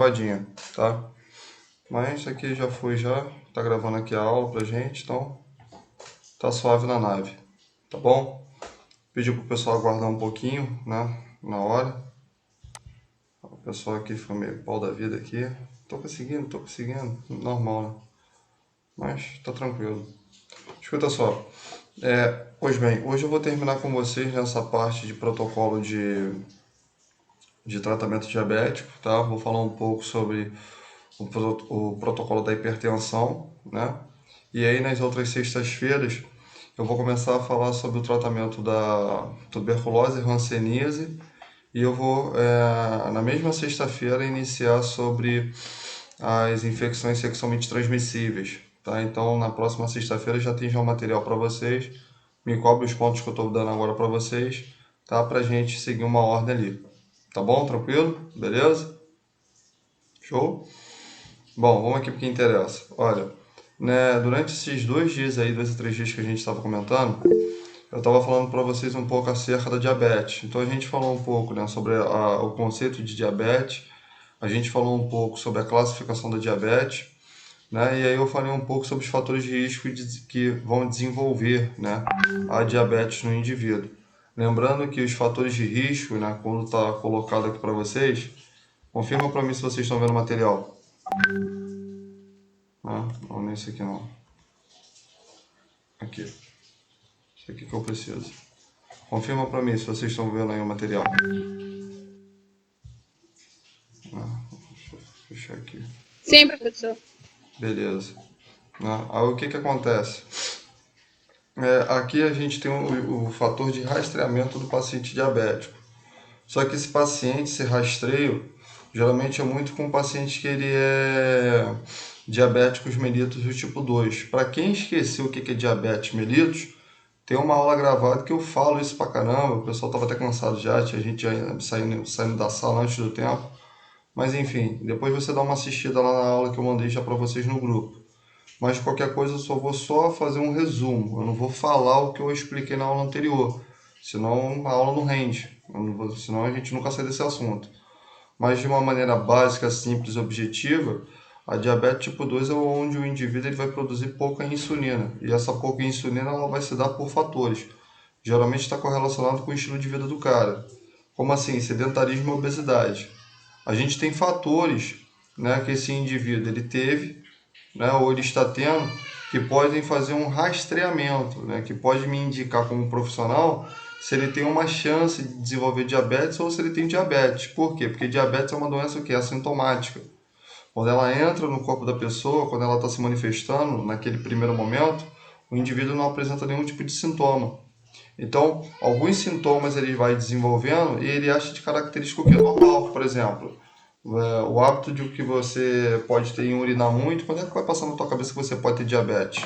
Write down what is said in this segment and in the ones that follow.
Rodinha, tá? Mas isso aqui já foi já, tá gravando aqui a aula pra gente, então tá suave na nave, tá bom? Pedi pro pessoal aguardar um pouquinho, né, na hora. O pessoal aqui foi meio pau da vida aqui. Tô conseguindo, normal, né? Mas tá tranquilo. Escuta só, pois bem, hoje eu vou terminar com vocês nessa parte de protocolo de tratamento diabético, tá? Vou falar um pouco sobre o protocolo da hipertensão, né? E aí nas outras sextas-feiras eu vou começar a falar sobre o tratamento da tuberculose e hanseníase e eu vou, na mesma sexta-feira, iniciar sobre as infecções sexualmente transmissíveis, tá? Então na próxima sexta-feira já tem já o material para vocês, me cobre os pontos que eu estou dando agora para vocês, tá? Para a gente seguir uma ordem ali, tá bom? Tranquilo? Beleza? Show? Bom, vamos aqui para o que interessa. Olha, né, durante esses 2 dias aí, 2 a 3 dias que a gente estava comentando, eu estava falando para vocês um pouco acerca da diabetes. Então a gente falou um pouco, né, sobre o conceito de diabetes, a gente falou um pouco sobre a classificação da diabetes, né, e aí eu falei um pouco sobre os fatores de risco que vão desenvolver, né, a diabetes no indivíduo. Lembrando que os fatores de risco, né, quando está colocado aqui para vocês, confirma para mim se vocês estão vendo o material. Não, nesse aqui não. Aqui. Isso aqui que eu preciso. Confirma para mim se vocês estão vendo aí o material. Deixa eu fechar aqui. Sim, professor. Beleza. Aí o que que acontece? Aqui a gente tem o fator de rastreamento do paciente diabético. Só que esse paciente, esse rastreio, geralmente é muito com o paciente que ele é diabéticos mellitus do tipo 2. Para quem esqueceu o que que é diabetes mellitus, tem uma aula gravada que eu falo isso pra caramba. O pessoal tava até cansado já, tinha gente já saindo da sala antes do tempo. Mas enfim, depois você dá uma assistida lá na aula que eu mandei já para vocês no grupo. Mas qualquer coisa eu vou fazer um resumo. Eu não vou falar o que eu expliquei na aula anterior, senão a aula não rende. Senão a gente nunca sai desse assunto. Mas de uma maneira básica, simples e objetiva, a diabetes tipo 2 é onde o indivíduo ele vai produzir pouca insulina. E essa pouca insulina ela vai se dar por fatores. Geralmente está correlacionado com o estilo de vida do cara. Como assim? Sedentarismo e obesidade. A gente tem fatores, né, que esse indivíduo ele teve, né, ou ele está tendo, que podem fazer um rastreamento, né, que pode me indicar como profissional se ele tem uma chance de desenvolver diabetes ou se ele tem diabetes. Por quê? Porque diabetes é uma doença que é assintomática. Quando ela entra no corpo da pessoa, quando ela está se manifestando naquele primeiro momento, o indivíduo não apresenta nenhum tipo de sintoma. Então, alguns sintomas ele vai desenvolvendo e ele acha de característica que é normal. Por exemplo, o hábito de que você pode ter em urinar muito, quando é que vai passar na tua cabeça que você pode ter diabetes?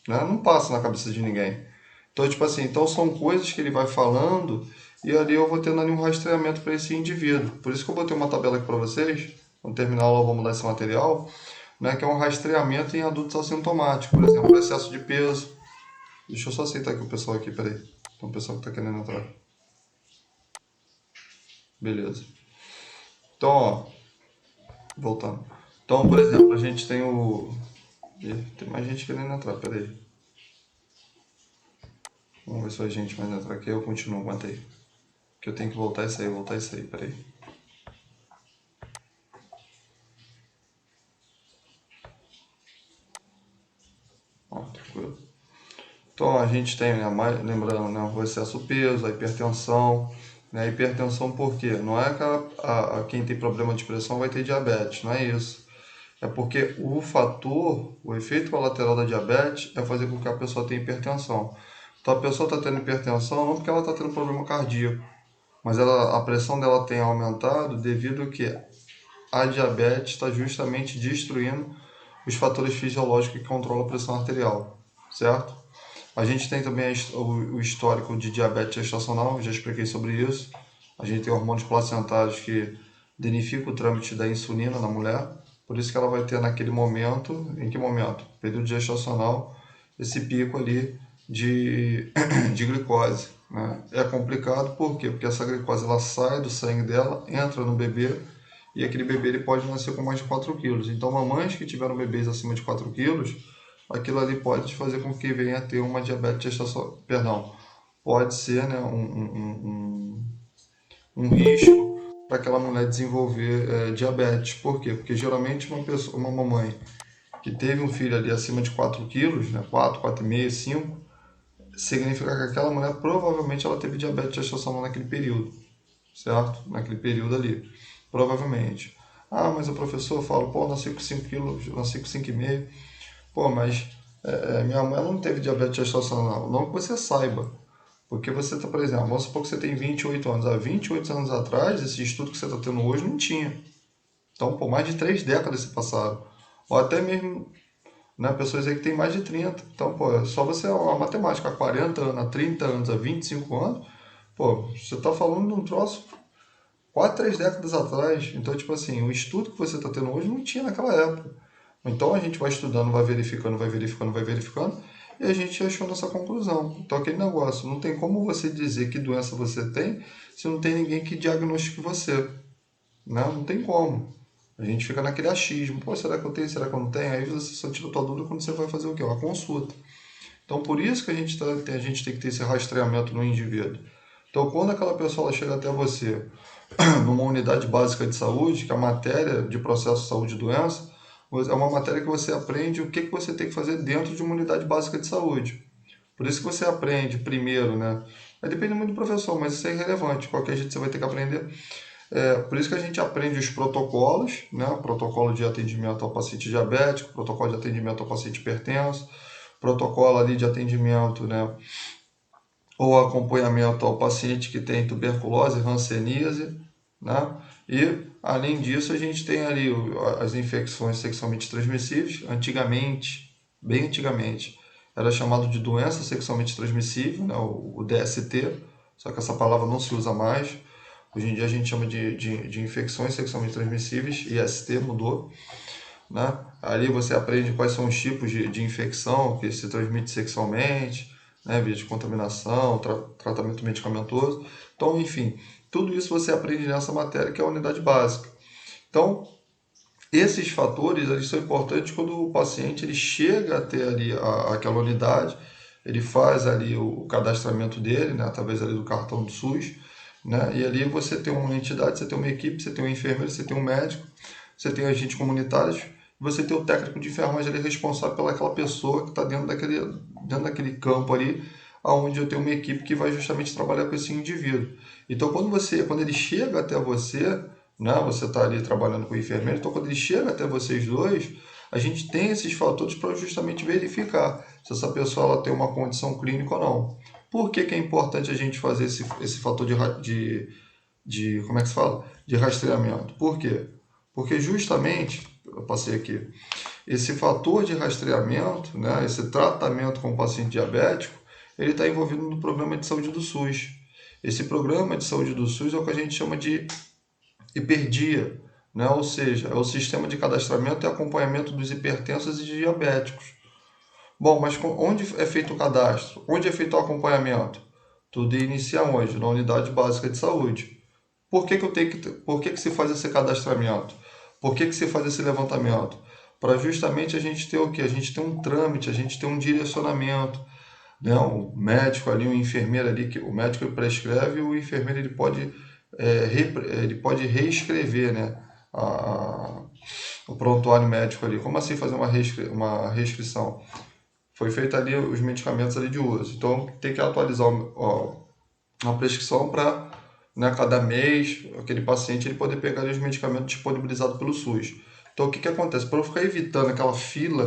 Né? Não passa na cabeça de ninguém. Então, tipo assim, então são coisas que ele vai falando e ali eu vou tendo ali um rastreamento para esse indivíduo. Por isso que eu botei uma tabela aqui para vocês. Quando terminar a aula, eu vou mudar esse material, né, que é um rastreamento em adultos assintomáticos. Por exemplo, excesso de peso. Deixa eu só aceitar aqui o pessoal aqui, peraí. Tem um pessoal que está querendo entrar. Beleza. Então, ó, voltando. Então, por exemplo, a gente tem o... Tem mais gente querendo entrar, peraí. Vamos ver se a gente mais entrar aqui. Eu continuo, aguenta aí. Que eu tenho que voltar e sair, peraí. Ó, tranquilo. Então, a gente tem, né, lembrando, né, o excesso de peso, a hipertensão. Né, a hipertensão por quê? Não é que quem tem problema de pressão vai ter diabetes, não é isso. É porque o fator, o efeito colateral da diabetes é fazer com que a pessoa tenha hipertensão. Então a pessoa está tendo hipertensão não porque ela está tendo problema cardíaco, mas a pressão dela tem aumentado devido a que a diabetes está justamente destruindo os fatores fisiológicos que controlam a pressão arterial, certo? A gente tem também o histórico de diabetes gestacional, já expliquei sobre isso. A gente tem hormônios placentários que danificam o trâmite da insulina na mulher, por isso que ela vai ter naquele momento, em que momento? Período gestacional, esse pico ali de glicose. Né? É complicado por quê? Porque essa glicose ela sai do sangue dela, entra no bebê e aquele bebê ele pode nascer com mais de 4 quilos. Então, mamães que tiveram bebês acima de 4 quilos, aquilo ali pode fazer com que venha a ter uma diabetes gestacional, perdão, pode ser, né, um risco para aquela mulher desenvolver diabetes. Por quê? Porque geralmente uma mamãe que teve um filho ali acima de 4 quilos, né, 4, 4,5, 5, significa que aquela mulher provavelmente ela teve diabetes gestacional naquele período, certo? Naquele período ali, provavelmente. Ah, mas o professor fala, pô, nasci com 5 quilos, nasci com 5,5. Pô, mas minha mãe não teve diabetes gestacional. Não que você saiba. Porque você está, por exemplo, vamos supor que você tem 28 anos. Há 28 anos atrás, esse estudo que você está tendo hoje não tinha. Então, por mais de 3 décadas se passaram. Ou até mesmo, né, pessoas aí que têm mais de 30. Então, pô, é só você, a matemática, há 40 anos, há 30 anos, há 25 anos, pô, você está falando de um troço 4, 3 décadas atrás. Então, tipo assim, o estudo que você está tendo hoje não tinha naquela época. Então, a gente vai estudando, vai verificando, vai verificando, vai verificando, e a gente achou nessa conclusão. Então, aquele negócio, não tem como você dizer que doença você tem se não tem ninguém que diagnostique você. Né? Não tem como. A gente fica naquele achismo. Pô, será que eu tenho? Será que eu não tenho? Aí você só tira a tua dúvida quando você vai fazer o quê? Uma consulta. Então, por isso que a gente tem que ter esse rastreamento no indivíduo. Então, quando aquela pessoa ela chega até você numa unidade básica de saúde, que é a matéria de processo de saúde e doença, é uma matéria que você aprende o que você tem que fazer dentro de uma unidade básica de saúde. Por isso que você aprende primeiro, né? Aí depende muito do professor, mas isso é irrelevante. Qualquer jeito você vai ter que aprender. Por isso que a gente aprende os protocolos, né? Protocolo de atendimento ao paciente diabético, protocolo de atendimento ao paciente hipertenso, protocolo ali de atendimento, né? Ou acompanhamento ao paciente que tem tuberculose, hanseníase, né? E, além disso, a gente tem ali as infecções sexualmente transmissíveis. Antigamente, bem antigamente, era chamado de doença sexualmente transmissível, né? O DST, só que essa palavra não se usa mais. Hoje em dia a gente chama de infecções sexualmente transmissíveis, IST mudou. Né? Ali você aprende quais são os tipos de infecção que se transmite sexualmente, né? Via de contaminação, tratamento medicamentoso. Então, enfim, tudo isso você aprende nessa matéria que é a unidade básica. Então, esses fatores eles são importantes quando o paciente ele chega até ali aquela unidade, ele faz ali o cadastramento dele, né? Através ali do cartão do SUS, né? E ali você tem uma entidade, você tem uma equipe, você tem um enfermeiro, você tem um médico, você tem agentes comunitários, você tem o técnico de enfermagem ali responsável pelaquela pessoa que está dentro daquele campo ali, onde eu tenho uma equipe que vai justamente trabalhar com esse indivíduo. Então, quando ele chega até você, né, você está ali trabalhando com o enfermeiro, então quando ele chega até vocês dois, a gente tem esses fatores para justamente verificar se essa pessoa ela tem uma condição clínica ou não. Por que, que é importante a gente fazer esse fator como é que se fala? De rastreamento? Por quê? Porque justamente, eu passei aqui, esse fator de rastreamento, né, esse tratamento com o paciente diabético, ele está envolvido no programa de saúde do SUS. Esse programa de saúde do SUS é o que a gente chama de hiperdia, né? Ou seja, é o sistema de cadastramento e acompanhamento dos hipertensos e diabéticos. Bom, mas onde é feito o cadastro? Onde é feito o acompanhamento? Tudo inicia onde? Na unidade básica de saúde. Por que se faz esse cadastramento? Por que se faz esse levantamento? Para justamente a gente ter o quê? A gente ter um trâmite, a gente ter um direcionamento, né? O médico ali, o enfermeiro ali, que o médico ele prescreve, o enfermeiro ele pode reescrever, né? O prontuário médico ali. Como assim fazer uma reescrição? Foi feita ali os medicamentos ali de uso. Então tem que atualizar uma prescrição para, né, cada mês aquele paciente ele poder pegar ali os medicamentos disponibilizados pelo SUS. Então o que acontece? Para eu ficar evitando aquela fila,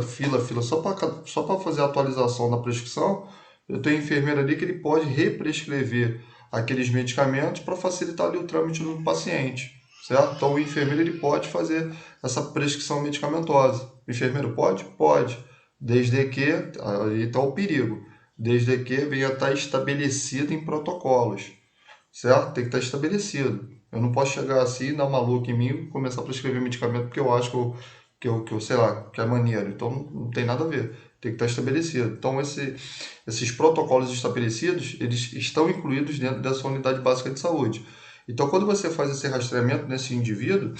só para fazer a atualização da prescrição, eu tenho um enfermeiro ali que ele pode represcrever aqueles medicamentos para facilitar ali o trâmite do paciente, certo? Então o enfermeiro ele pode fazer essa prescrição medicamentosa. O enfermeiro pode? Pode, desde que, aí está o perigo, desde que venha estar estabelecido em protocolos, certo? Tem que estar estabelecido. Eu não posso chegar assim, dar uma louca em mim e começar a prescrever medicamento porque eu acho sei lá, que é maneiro. Então não tem nada a ver. Tem que estar estabelecido. Então esses protocolos estabelecidos, eles estão incluídos dentro dessa unidade básica de saúde. Então quando você faz esse rastreamento nesse indivíduo,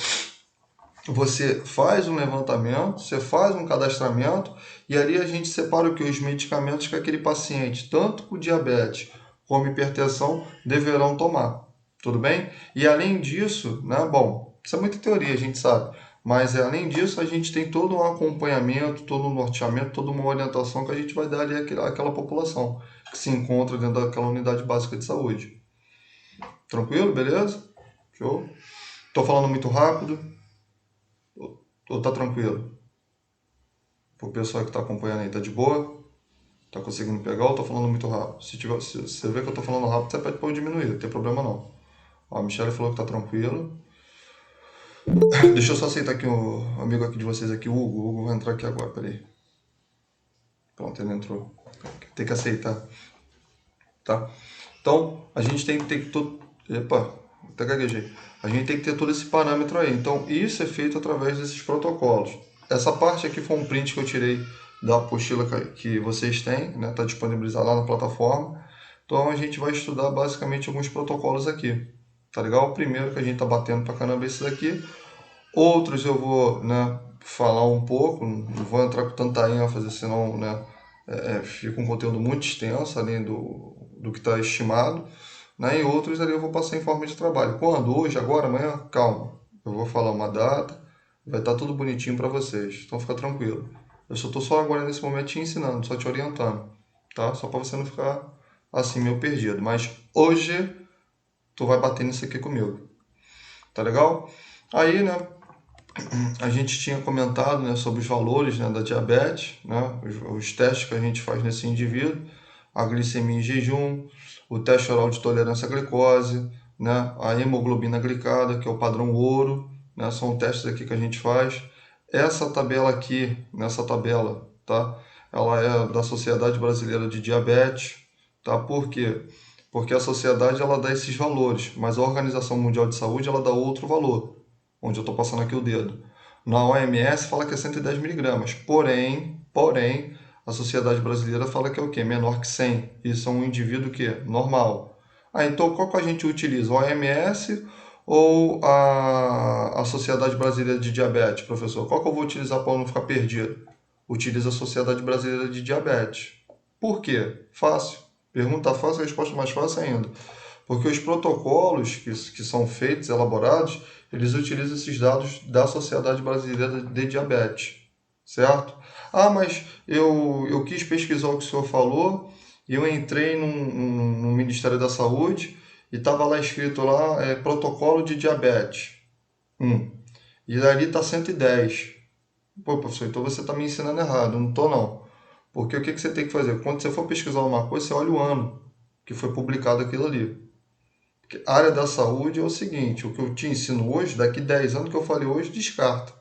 você faz um levantamento, você faz um cadastramento e ali a gente separa o que? Os medicamentos que aquele paciente, tanto com diabetes como hipertensão, deverão tomar. Tudo bem? E além disso, né, bom, isso é muita teoria, a gente sabe, mas além disso, a gente tem todo um acompanhamento, todo um norteamento, toda uma orientação que a gente vai dar ali àquela população que se encontra dentro daquela unidade básica de saúde. Tranquilo? Beleza? Show? Estou falando muito rápido ou tá tranquilo? Pro pessoal que está acompanhando aí, tá de boa? Tá conseguindo pegar ou tô falando muito rápido? Se você vê que eu tô falando rápido, você pede pra eu diminuir, não tem problema não. Ó, a Michelle falou que tá tranquilo. Deixa eu só aceitar aqui o amigo aqui de vocês aqui, o Hugo. O Hugo vai entrar aqui agora, peraí. Pronto, ele entrou. Tem que aceitar, tá? Então, a gente tem que ter todo... Epa, até gaguejei. A gente tem que ter todo esse parâmetro aí. Então, isso é feito através desses protocolos. Essa parte aqui foi um print que eu tirei da apostila que vocês têm, né? Está disponibilizada lá na plataforma. Então, a gente vai estudar basicamente alguns protocolos aqui. Tá legal? O primeiro que a gente está batendo pra caramba é esse daqui. Outros eu vou, né, falar um pouco, não vou entrar com tanta ênfase, senão, né, fica um conteúdo muito extenso, além do que está estimado, né, e outros ali eu vou passar em forma de trabalho. Quando? Hoje, agora, amanhã? Calma. Eu vou falar uma data, vai estar tudo bonitinho para vocês, então fica tranquilo. Eu só estou só agora nesse momento te ensinando, só te orientando, tá? Só para você não ficar assim meio perdido. Mas hoje tu vai bater nisso aqui comigo, tá legal? Aí, né, a gente tinha comentado, né, sobre os valores, né, da diabetes, né, os testes que a gente faz nesse indivíduo, a glicemia em jejum, o teste oral de tolerância à glicose, né, a hemoglobina glicada, que é o padrão ouro, né, são testes aqui que a gente faz. Essa tabela aqui, nessa tabela, tá, ela é da Sociedade Brasileira de Diabetes, tá? Por quê? Porque a sociedade ela dá esses valores, mas a Organização Mundial de Saúde ela dá outro valor, onde eu estou passando aqui o dedo. Na OMS fala que é 110 miligramas, porém, a Sociedade Brasileira fala que é o quê? Menor que 100. Isso é um indivíduo que normal. Ah, então qual que a gente utiliza? O OMS ou a Sociedade Brasileira de Diabetes, professor? Qual que eu vou utilizar para não ficar perdido? Utiliza a Sociedade Brasileira de Diabetes. Por quê? Fácil. Pergunta fácil, resposta mais fácil ainda. Porque os protocolos que são feitos, elaborados, eles utilizam esses dados da Sociedade Brasileira de Diabetes, certo? Ah, mas eu quis pesquisar o que o senhor falou e eu entrei no Ministério da Saúde e estava lá escrito lá, protocolo de diabetes. E ali está 110. Pô, professor, então você está me ensinando errado. Não estou, não. Porque o que você tem que fazer? Quando você for pesquisar uma coisa, você olha o ano que foi publicado aquilo ali. A área da saúde é o seguinte, o que eu te ensino hoje, daqui 10 anos que eu falei hoje, descarta.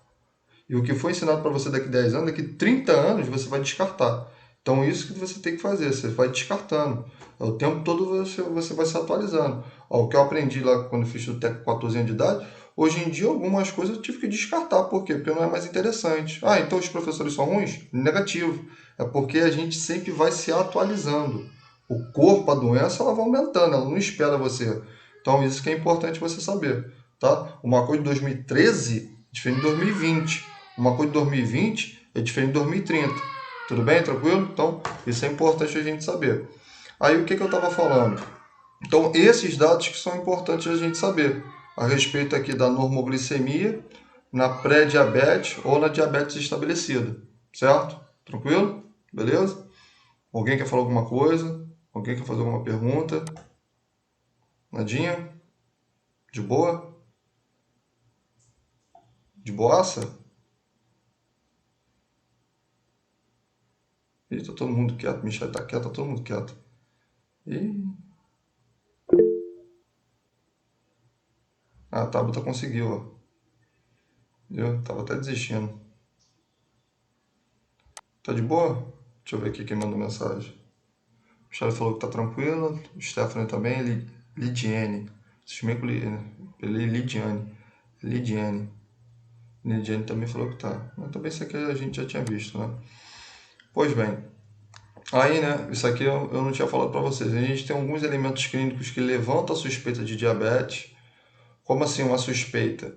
E o que foi ensinado para você daqui 10 anos, daqui 30 anos você vai descartar. Então isso que você tem que fazer, você vai descartando. O tempo todo você vai se atualizando. Ó, o que eu aprendi lá quando eu fiz o TEC com 14 anos de idade, hoje em dia algumas coisas eu tive que descartar. Por quê? Porque não é mais interessante. Ah, então os professores são ruins? Negativo. É porque a gente sempre vai se atualizando. O corpo, a doença, ela vai aumentando, ela não espera você. Então isso que é importante você saber. Tá? Uma coisa de 2013 é diferente de 2020. Uma coisa de 2020 é diferente de 2030. Tudo bem? Tranquilo? Então, isso é importante a gente saber. Aí, o que eu estava falando? Então, esses dados que são importantes a gente saber. A respeito aqui da normoglicemia, na pré-diabetes ou na diabetes estabelecida. Certo? Tranquilo? Beleza? Alguém quer falar alguma coisa? Alguém quer fazer alguma pergunta? Nadinha? De boa? De boaça? Ih, tá todo mundo quieto. Michel tá quieto, tá todo mundo quieto. Ih. A Tabata conseguiu, ó. Eu tava até desistindo. Tá de boa? Deixa eu ver aqui quem mandou mensagem. O Charlie falou que tá tranquilo. O Stephanie também. Lidiane. Chamei com Lidiane. Lidiane. Lidiane também falou que tá. Mas também isso aqui a gente já tinha visto, né? Pois bem. Aí, né? Isso aqui eu não tinha falado para vocês. A gente tem alguns elementos clínicos que levantam a suspeita de diabetes. Como assim uma suspeita?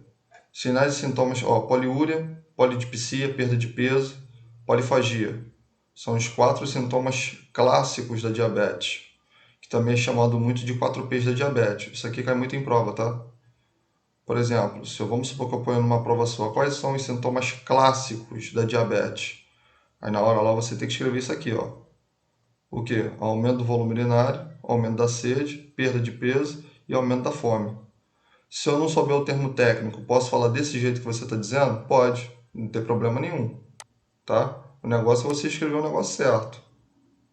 Sinais e sintomas, ó, poliúria, polidipsia, perda de peso, polifagia. São os 4 sintomas clássicos da diabetes, que também é chamado muito de 4Ps da diabetes. Isso aqui cai muito em prova, tá? Por exemplo, se eu, vamos supor que eu ponho numa prova sua, quais são os sintomas clássicos da diabetes? Aí na hora lá você tem que escrever isso aqui, ó. O que? Aumento do volume urinário, aumento da sede, perda de peso e aumento da fome. Se eu não souber o termo técnico, posso falar desse jeito que você está dizendo? Pode, não tem problema nenhum, tá? O negócio é você escrever o negócio certo,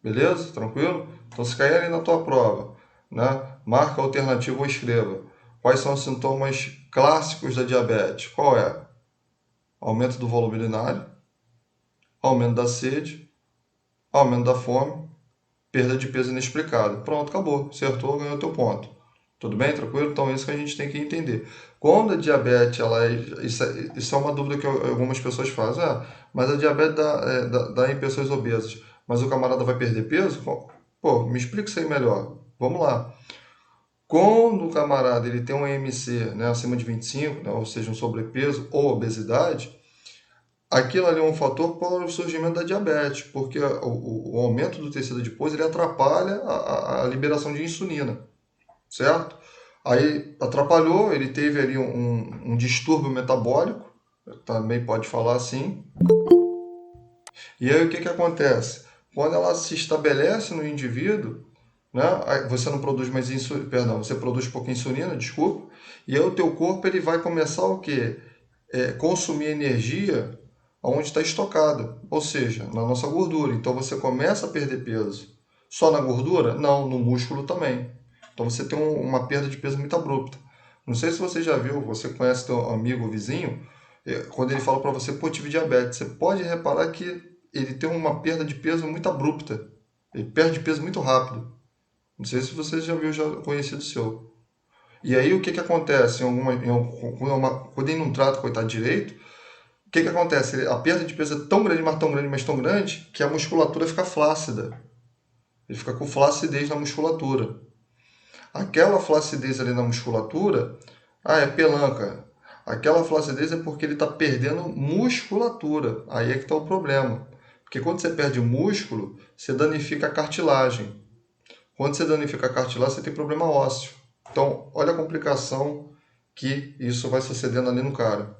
beleza? Tranquilo? Então se cair ali na tua prova, né? Marca a alternativa ou escreva. Quais são os sintomas clássicos da diabetes? Qual é? Aumento do volume urinário, aumento da sede, aumento da fome, perda de peso inexplicado. Pronto, acabou. Acertou, ganhou teu ponto. Tudo bem? Tranquilo? Então, é isso que a gente tem que entender. Quando a diabetes, isso é uma dúvida que algumas pessoas fazem. Ah, mas a diabetes dá em pessoas obesas. Mas o camarada vai perder peso? Pô, me explica isso aí melhor. Vamos lá. Quando o camarada ele tem um IMC, né, acima de 25, né, ou seja, um sobrepeso ou obesidade, aquilo ali é um fator para o surgimento da diabetes, porque o aumento do tecido adiposo ele atrapalha a liberação de insulina, certo? Aí atrapalhou, ele teve ali um distúrbio metabólico, também pode falar assim. E aí o que acontece? Quando ela se estabelece no indivíduo, né, você não produz mais insulina, perdão, você produz pouca insulina, desculpa, e aí o teu corpo ele vai começar o quê? Consumir energia onde está estocada, ou seja, na nossa gordura. Então você começa a perder peso. Só na gordura? Não, no músculo também. Então você tem uma perda de peso muito abrupta. Não sei se você já viu, você conhece teu amigo ou vizinho, quando ele fala para você, pô, tive diabetes, você pode reparar que ele tem uma perda de peso muito abrupta. Ele perde peso muito rápido. Não sei se você já viu, já conhecido seu. E aí o que acontece quando ele não trata, coitado, direito, o que acontece? A perda de peso é tão grande, mas tão grande, mas tão grande, que a musculatura fica flácida. Ele fica com flacidez na musculatura. Aquela flacidez ali na musculatura, é pelanca. Aquela flacidez é porque ele está perdendo musculatura. Aí é que está o problema. Porque quando você perde músculo, você danifica a cartilagem. Quando você danifica a cartilagem, você tem problema ósseo. Então, olha a complicação que isso vai sucedendo ali no cara.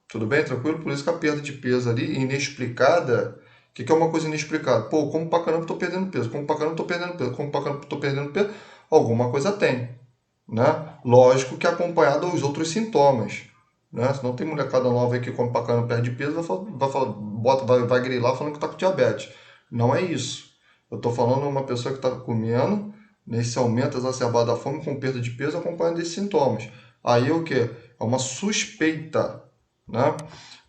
Tudo bem? Tranquilo? Por isso que a perda de peso ali, inexplicada. O que é uma coisa inexplicada? Pô, como pra caramba tô perdendo peso, como pra caramba tô perdendo peso, como pra caramba tô perdendo peso. Alguma coisa tem, né? Lógico que acompanhado aos outros sintomas, né? Senão tem molecada nova aí que come pra caramba perde peso, vai grilar falando que tá com diabetes. Não é isso. Eu tô falando de uma pessoa que tá comendo, nesse aumento exacerbado da fome, com perda de peso, acompanhando esses sintomas. Aí o que? É uma suspeita, né?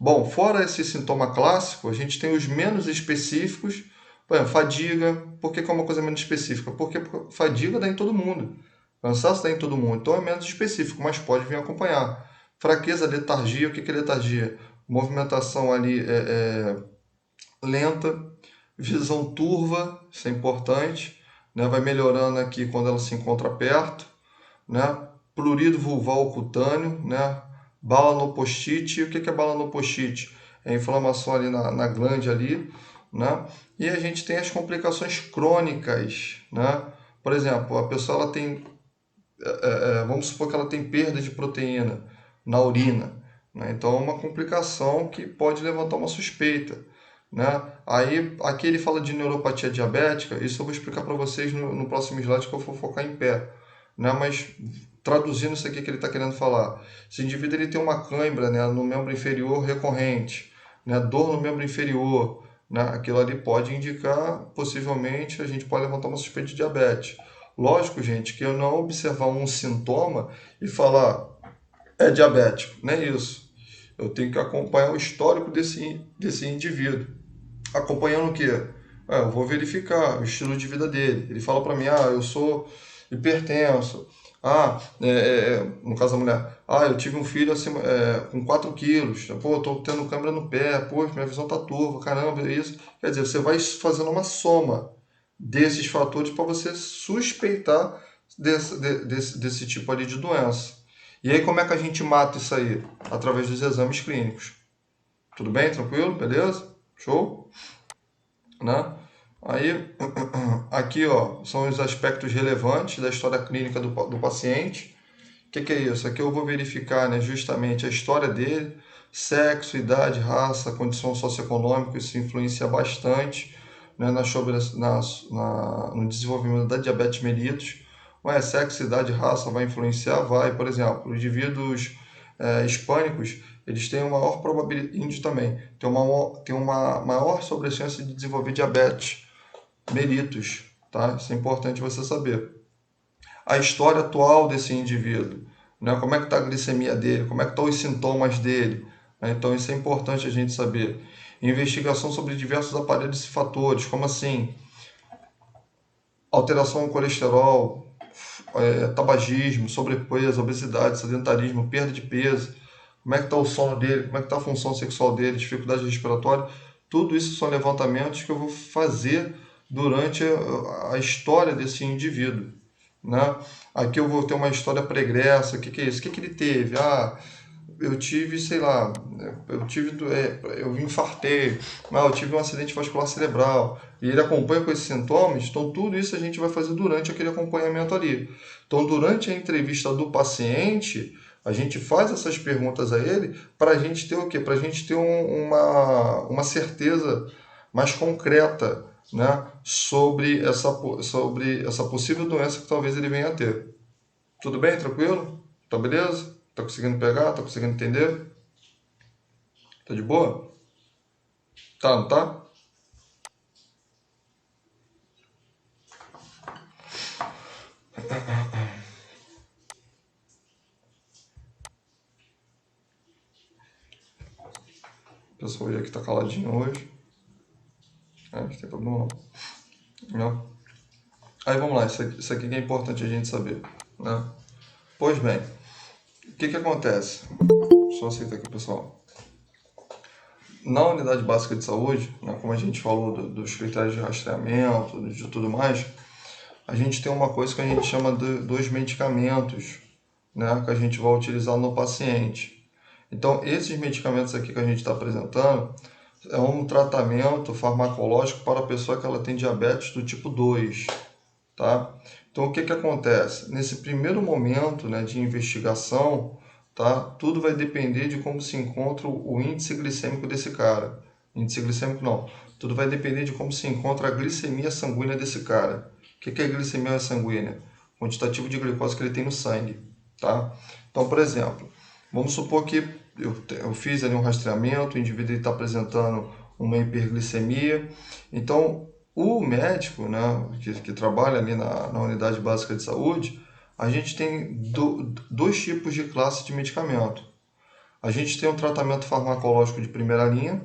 Bom, fora esse sintoma clássico, a gente tem os menos específicos. Por exemplo, fadiga. Por que é uma coisa menos específica? Porque fadiga dá em todo mundo. Cansaço dá em todo mundo. Então é menos específico, mas pode vir acompanhar. Fraqueza, letargia. O que é letargia? Movimentação ali lenta. Visão turva, isso é importante. Né? Vai melhorando aqui quando ela se encontra perto, né? Prurido vulval cutâneo, né? Balanopostite. O que é balanopostite? É inflamação ali na glande ali, né? E a gente tem as complicações crônicas, né? Por exemplo, a pessoa ela tem, vamos supor que ela tem perda de proteína na urina, né? Então é uma complicação que pode levantar uma suspeita, né? Aí aqui ele fala de neuropatia diabética, isso eu vou explicar para vocês no próximo slide que eu vou focar em pé, né? Mas traduzindo isso aqui que ele está querendo falar, esse indivíduo ele tem uma cãibra, né, no membro inferior recorrente, né, dor no membro inferior, né, aquilo ali pode indicar, possivelmente, a gente pode levantar uma suspeita de diabetes. Lógico, gente, que eu não observar um sintoma e falar é diabético, não é isso. Eu tenho que acompanhar o histórico desse indivíduo. Acompanhando o quê? Eu vou verificar o estilo de vida dele. Ele fala para mim, eu sou hipertenso. No caso da mulher, eu tive um filho acima, com 4 quilos. Pô, eu tô tendo câimbra no pé. Pô, minha visão tá turva. Caramba, é isso. Quer dizer, você vai fazendo uma soma desses fatores para você suspeitar desse tipo ali de doença. E aí como é que a gente mata isso aí? Através dos exames clínicos. Tudo bem? Tranquilo? Beleza? Show? Né? Aí, aqui ó, são os aspectos relevantes da história clínica do paciente. O que é isso? Aqui eu vou verificar, né, justamente a história dele, sexo, idade, raça, condição socioeconômica, isso influencia bastante, né, no desenvolvimento da diabetes mellitus. Ué, sexo, idade, raça vai influenciar? Vai. Por exemplo, indivíduos hispânicos, eles têm uma maior probabilidade, índio também, tem uma maior sobrechance de desenvolver diabetes mellitus, tá? Isso é importante você saber. A história atual desse indivíduo, né? Como é que está a glicemia dele, como é que estão os sintomas dele, né? Então isso é importante a gente saber. Investigação sobre diversos aparelhos e fatores, como assim alteração no colesterol, tabagismo, sobrepeso, obesidade, sedentarismo, perda de peso, como é que está o sono dele, como é que está a função sexual dele, dificuldade respiratória, tudo isso são levantamentos que eu vou fazer durante a história desse indivíduo, né? Aqui eu vou ter uma história pregressa, o que é isso? O que ele teve? Eu tive, sei lá, eu infartei, eu tive um acidente vascular cerebral, e ele acompanha com esses sintomas, então tudo isso a gente vai fazer durante aquele acompanhamento ali. Então, durante a entrevista do paciente, a gente faz essas perguntas a ele para a gente ter o quê? Para a gente ter uma certeza mais concreta, né, sobre essa possível doença que talvez ele venha a ter. Tudo bem? Tranquilo? Tá beleza? Tá conseguindo pegar? Tá conseguindo entender? Tá de boa? Tá, não tá? O pessoal aqui tá caladinho hoje. Não tem problema não. Não. Aí vamos lá, isso aqui que é importante a gente saber, né? Pois bem, o que acontece? Só aceitar aqui, pessoal. Na unidade básica de saúde, né, como a gente falou dos critérios de rastreamento, de tudo mais, a gente tem uma coisa que a gente chama dos medicamentos, né, que a gente vai utilizar no paciente. Então, esses medicamentos aqui que a gente está apresentando é um tratamento farmacológico para a pessoa que ela tem diabetes do tipo 2, tá? Então, o que acontece? Nesse primeiro momento, né, de investigação, tá? Tudo vai depender de como se encontra o índice glicêmico desse cara. Índice glicêmico não. Tudo vai depender de como se encontra a glicemia sanguínea desse cara. O que é glicemia sanguínea? Quantitativo de glicose que ele tem no sangue, tá? Então, por exemplo, vamos supor que eu fiz ali um rastreamento, o indivíduo está apresentando uma hiperglicemia. Então, o médico, né, que trabalha ali na unidade básica de saúde, a gente tem dois tipos de classe de medicamento. A gente tem um tratamento farmacológico de primeira linha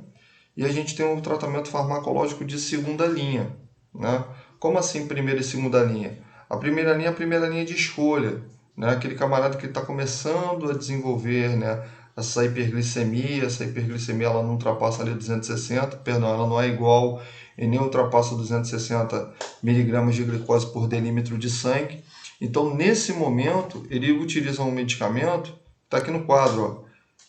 e a gente tem um tratamento farmacológico de segunda linha, né? Como assim primeira e segunda linha? A primeira linha é a primeira linha de escolha, né? Aquele camarada que está começando a desenvolver, né, essa hiperglicemia ela não ultrapassa ali 260, perdão, ela não é igual e nem ultrapassa 260 miligramas de glicose por delímetro de sangue. Então, nesse momento, ele utiliza um medicamento, está aqui no quadro, ó,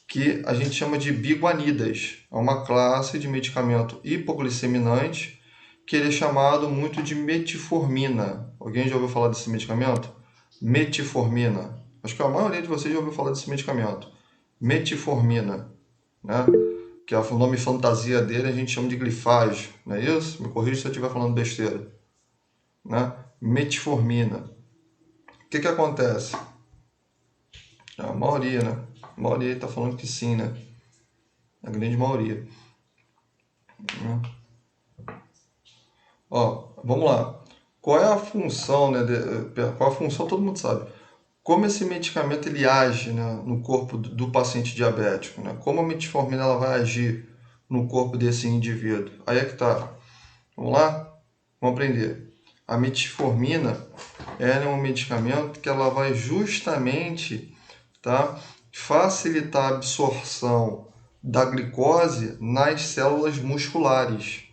que a gente chama de biguanidas. É uma classe de medicamento hipoglicemiante que ele é chamado muito de metformina. Alguém já ouviu falar desse medicamento? Metformina. Acho que a maioria de vocês já ouviu falar desse medicamento. Metformina, né? Que é o nome fantasia dele, a gente chama de glifage, não é isso? Me corrija se eu estiver falando besteira, né? Metformina. O que acontece? A maioria, né? A maioria está falando que sim, né? A grande maioria. Ó, vamos lá. Qual é a função, né? Qual a função todo mundo sabe. Como esse medicamento ele age, né, no corpo do paciente diabético, né? Como a metformina ela vai agir no corpo desse indivíduo? Aí é que tá. Vamos lá? Vamos aprender. A metformina ela é um medicamento que ela vai justamente, tá, facilitar a absorção da glicose nas células musculares,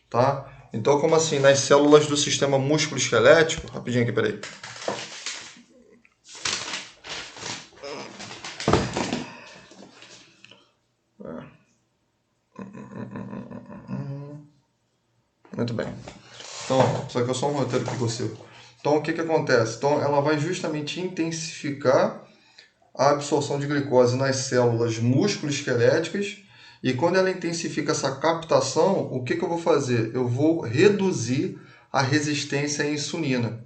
tá? Então, como assim? Nas células do sistema músculo-esquelético, rapidinho aqui, peraí. Muito bem. Então, só que eu sou um roteiro que consigo. Então, o que que acontece? Então, ela vai justamente intensificar a absorção de glicose nas células músculo-esqueléticas, e quando ela intensifica essa captação, o que que eu vou fazer? Eu vou reduzir a resistência à insulina.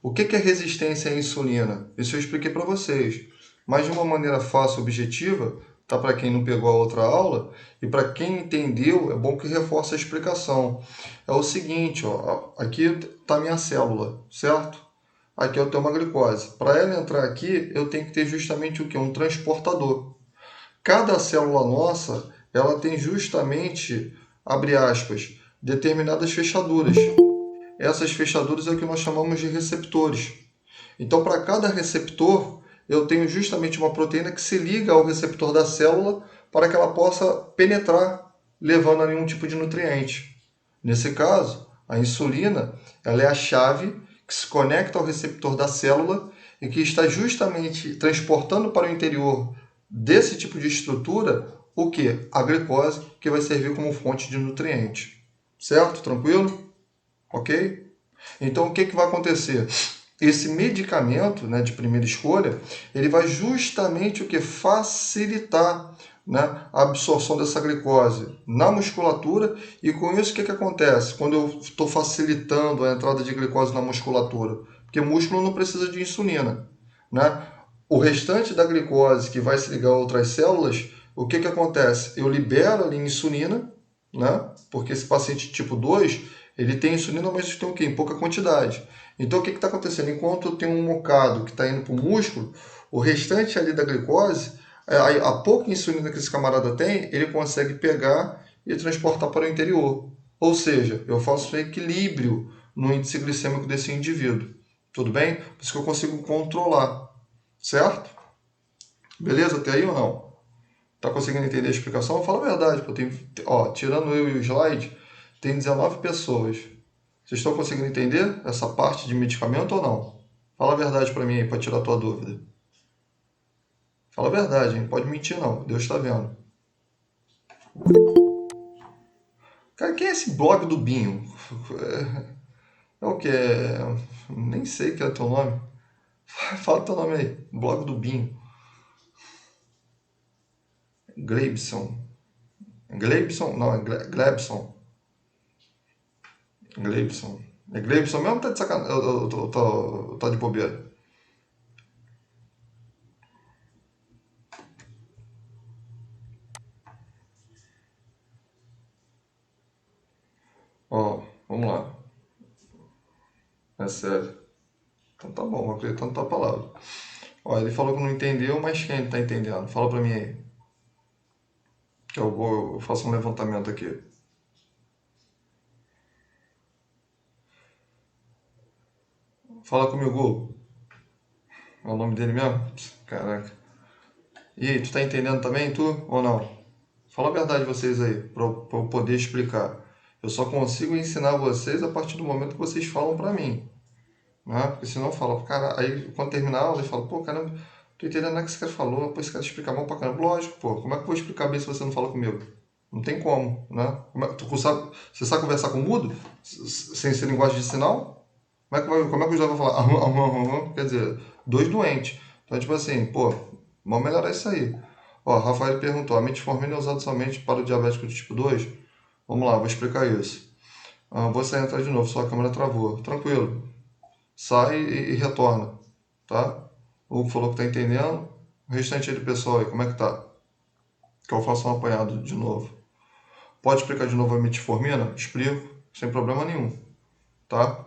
O que que é resistência à insulina? Isso eu expliquei para vocês, mas de uma maneira fácil e objetiva, tá? Para quem não pegou a outra aula, e para quem entendeu, é bom que reforce a explicação. É o seguinte, ó, aqui está a minha célula, certo? Aqui eu tenho uma glicose. Para ela entrar aqui, eu tenho que ter justamente o que? Um transportador. Cada célula nossa, ela tem justamente, abre aspas, determinadas fechaduras. Essas fechaduras é o que nós chamamos de receptores. Então, para cada receptor, eu tenho justamente uma proteína que se liga ao receptor da célula para que ela possa penetrar, levando a nenhum tipo de nutriente. Nesse caso, a insulina, ela é a chave que se conecta ao receptor da célula e que está justamente transportando para o interior desse tipo de estrutura o que? A glicose, que vai servir como fonte de nutriente. Certo? Tranquilo? Ok? Então, o que, que vai acontecer? Esse medicamento, né, de primeira escolha, ele vai justamente o que? Facilitar, né, a absorção dessa glicose na musculatura, e com isso o que, que acontece? Quando eu estou facilitando a entrada de glicose na musculatura, porque o músculo não precisa de insulina, né? O restante da glicose que vai se ligar a outras células, o que, que acontece? Eu libero ali insulina, né? Porque esse paciente tipo 2 ele tem insulina, mas tem o quê? Em pouca quantidade. Então, o que está acontecendo? Enquanto eu tenho um bocado que está indo para o músculo, o restante ali da glicose, a pouca insulina que esse camarada tem, ele consegue pegar e transportar para o interior. Ou seja, eu faço um equilíbrio no índice glicêmico desse indivíduo. Tudo bem? Por isso que eu consigo controlar. Certo? Beleza até aí ou não? Tá conseguindo entender a explicação? Fala a verdade, pô. Ó, tirando eu e o slide, tem 19 pessoas. Vocês estão conseguindo entender essa parte de medicamento ou não? Fala a verdade para mim aí, para tirar a tua dúvida. Fala a verdade, hein? Pode mentir não, Deus está vendo. Cara, quem é esse blog do Binho? É o que? Nem sei que é o teu nome. Fala o teu nome aí. Blog do Binho. Gleibson. Gleibson? Não, é Glebson. Gleibson. É Gleibson mesmo ou tá de sacanagem? Tá de bobeira? Ó, vamos lá. É sério. Então tá bom, vou acreditar na tua palavra. Ó, ele falou que não entendeu, mas quem tá entendendo? Fala pra mim aí. Que eu faço um levantamento aqui. Fala comigo. É o nome dele mesmo? Caraca. E aí, tu tá entendendo também, tu? Ou não? Fala a verdade vocês aí, pra eu poder explicar. Eu só consigo ensinar vocês a partir do momento que vocês falam pra mim. Né? Porque senão fala, cara, aí quando terminar a aula, eles falam, pô, caramba, tô entendendo nada que esse cara falou, pô, esse cara explica mal pra caramba. Lógico, pô, como é que eu vou explicar bem se você não fala comigo? Não tem como, né? Você sabe conversar com mudo? Sem ser linguagem de sinal? Como é que os dois vão falar? Quer dizer, dois doentes. Então, tipo assim, pô, vamos melhorar isso aí. Ó, Rafael perguntou, a metformina é usada somente para o diabético de tipo 2? Vamos lá, vou explicar isso. Você entra de novo, sua câmera travou. Tranquilo. Sai e retorna, tá? O Hugo falou que tá entendendo. O restante aí do pessoal aí, como é que tá? Que eu faço um apanhado de novo. Pode explicar de novo a metformina? Explico, sem problema nenhum, tá?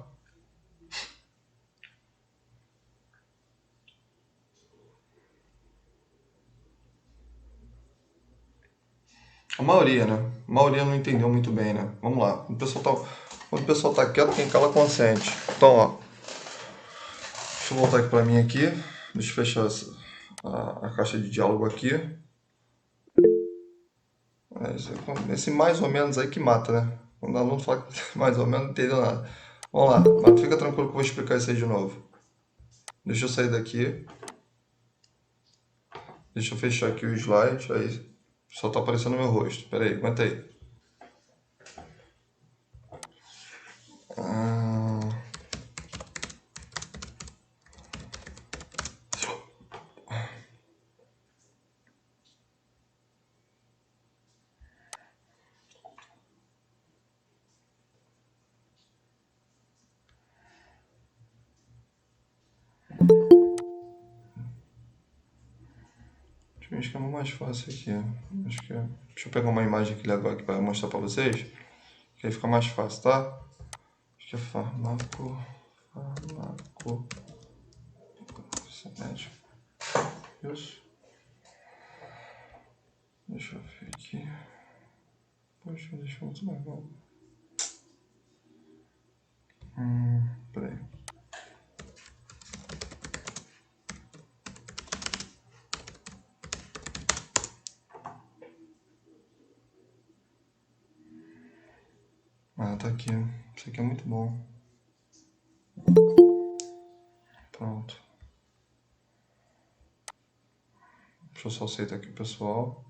A maioria, né? A maioria não entendeu muito bem, né? Vamos lá. Quando o pessoal tá quieto, quem cala consente. Então, ó. Deixa eu voltar aqui pra mim aqui. Deixa eu fechar a caixa de diálogo aqui. Esse mais ou menos aí que mata, né? Quando o aluno fala que mais ou menos não entendeu nada. Vamos lá, mas fica tranquilo que eu vou explicar isso aí de novo. Deixa eu sair daqui. Deixa eu fechar aqui o slide. Aí só tá aparecendo meu rosto. Pera aí, aguenta aí. esquema mais fácil aqui. Acho que é... Deixa eu pegar uma imagem aqui agora aqui para mostrar para vocês, que aí fica mais fácil, tá? Acho que é fármaco, isso. Deixa eu ver aqui. Poxa, deixa eu muito legal. Peraí. Ah, tá aqui. Isso aqui é muito bom. Pronto. Deixa eu só aceitar aqui o pessoal.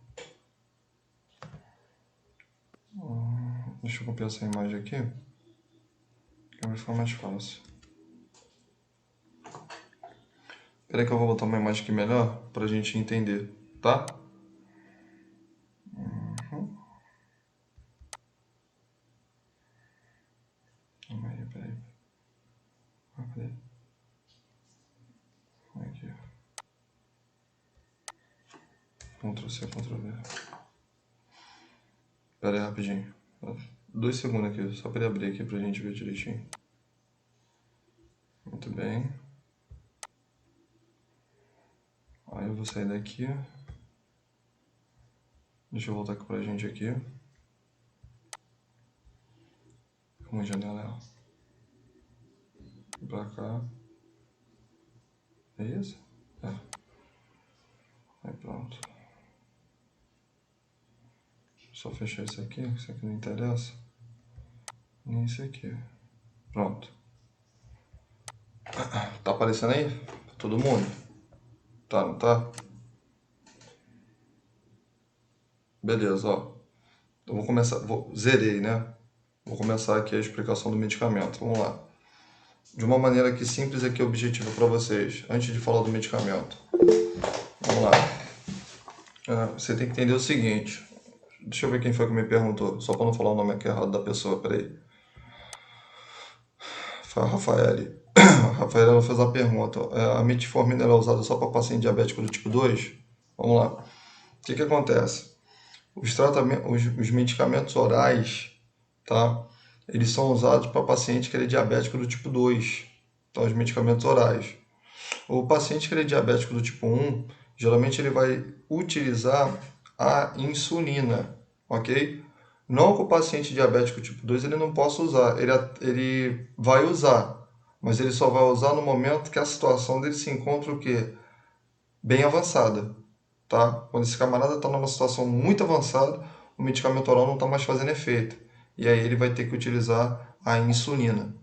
Deixa eu copiar essa imagem aqui, que vai ficar mais fácil. Espera aí que eu vou botar uma imagem aqui melhor pra gente entender, tá? Peraí. Peraí. Aqui. Ctrl+C, Ctrl+V. Pera aí, rapidinho. 2 segundos aqui, só para ele abrir aqui pra gente ver direitinho. Muito bem. Aí eu vou sair daqui. Deixa eu voltar aqui pra gente aqui. Uma janela. Pra cá. É isso? É. Aí pronto. Só fechar isso aqui não interessa. Nem isso aqui. Pronto. Tá aparecendo aí? Pra todo mundo? Tá, não tá? Beleza, ó. Então vou começar. Zerei, né? Vou começar aqui a explicação do medicamento. Vamos lá. De uma maneira aqui simples aqui objetiva para vocês, antes de falar do medicamento. Vamos lá. Você tem que entender o seguinte. Deixa eu ver quem foi que me perguntou, só para não falar o nome aqui errado da pessoa, peraí. Foi a Rafaele. A Rafaele ela fez a pergunta. A metformina é usada só para paciente diabético do tipo 2? Vamos lá. O que acontece? Os medicamentos orais, tá? Eles são usados para paciente que é diabético do tipo 2. Então, os medicamentos orais. O paciente que é diabético do tipo 1, geralmente ele vai utilizar a insulina, ok? Não que o paciente diabético tipo 2 ele não possa usar, ele vai usar, mas ele só vai usar no momento que a situação dele se encontra o quê? Bem avançada, tá? Quando esse camarada está numa situação muito avançada, o medicamento oral não está mais fazendo efeito. E aí ele vai ter que utilizar a insulina.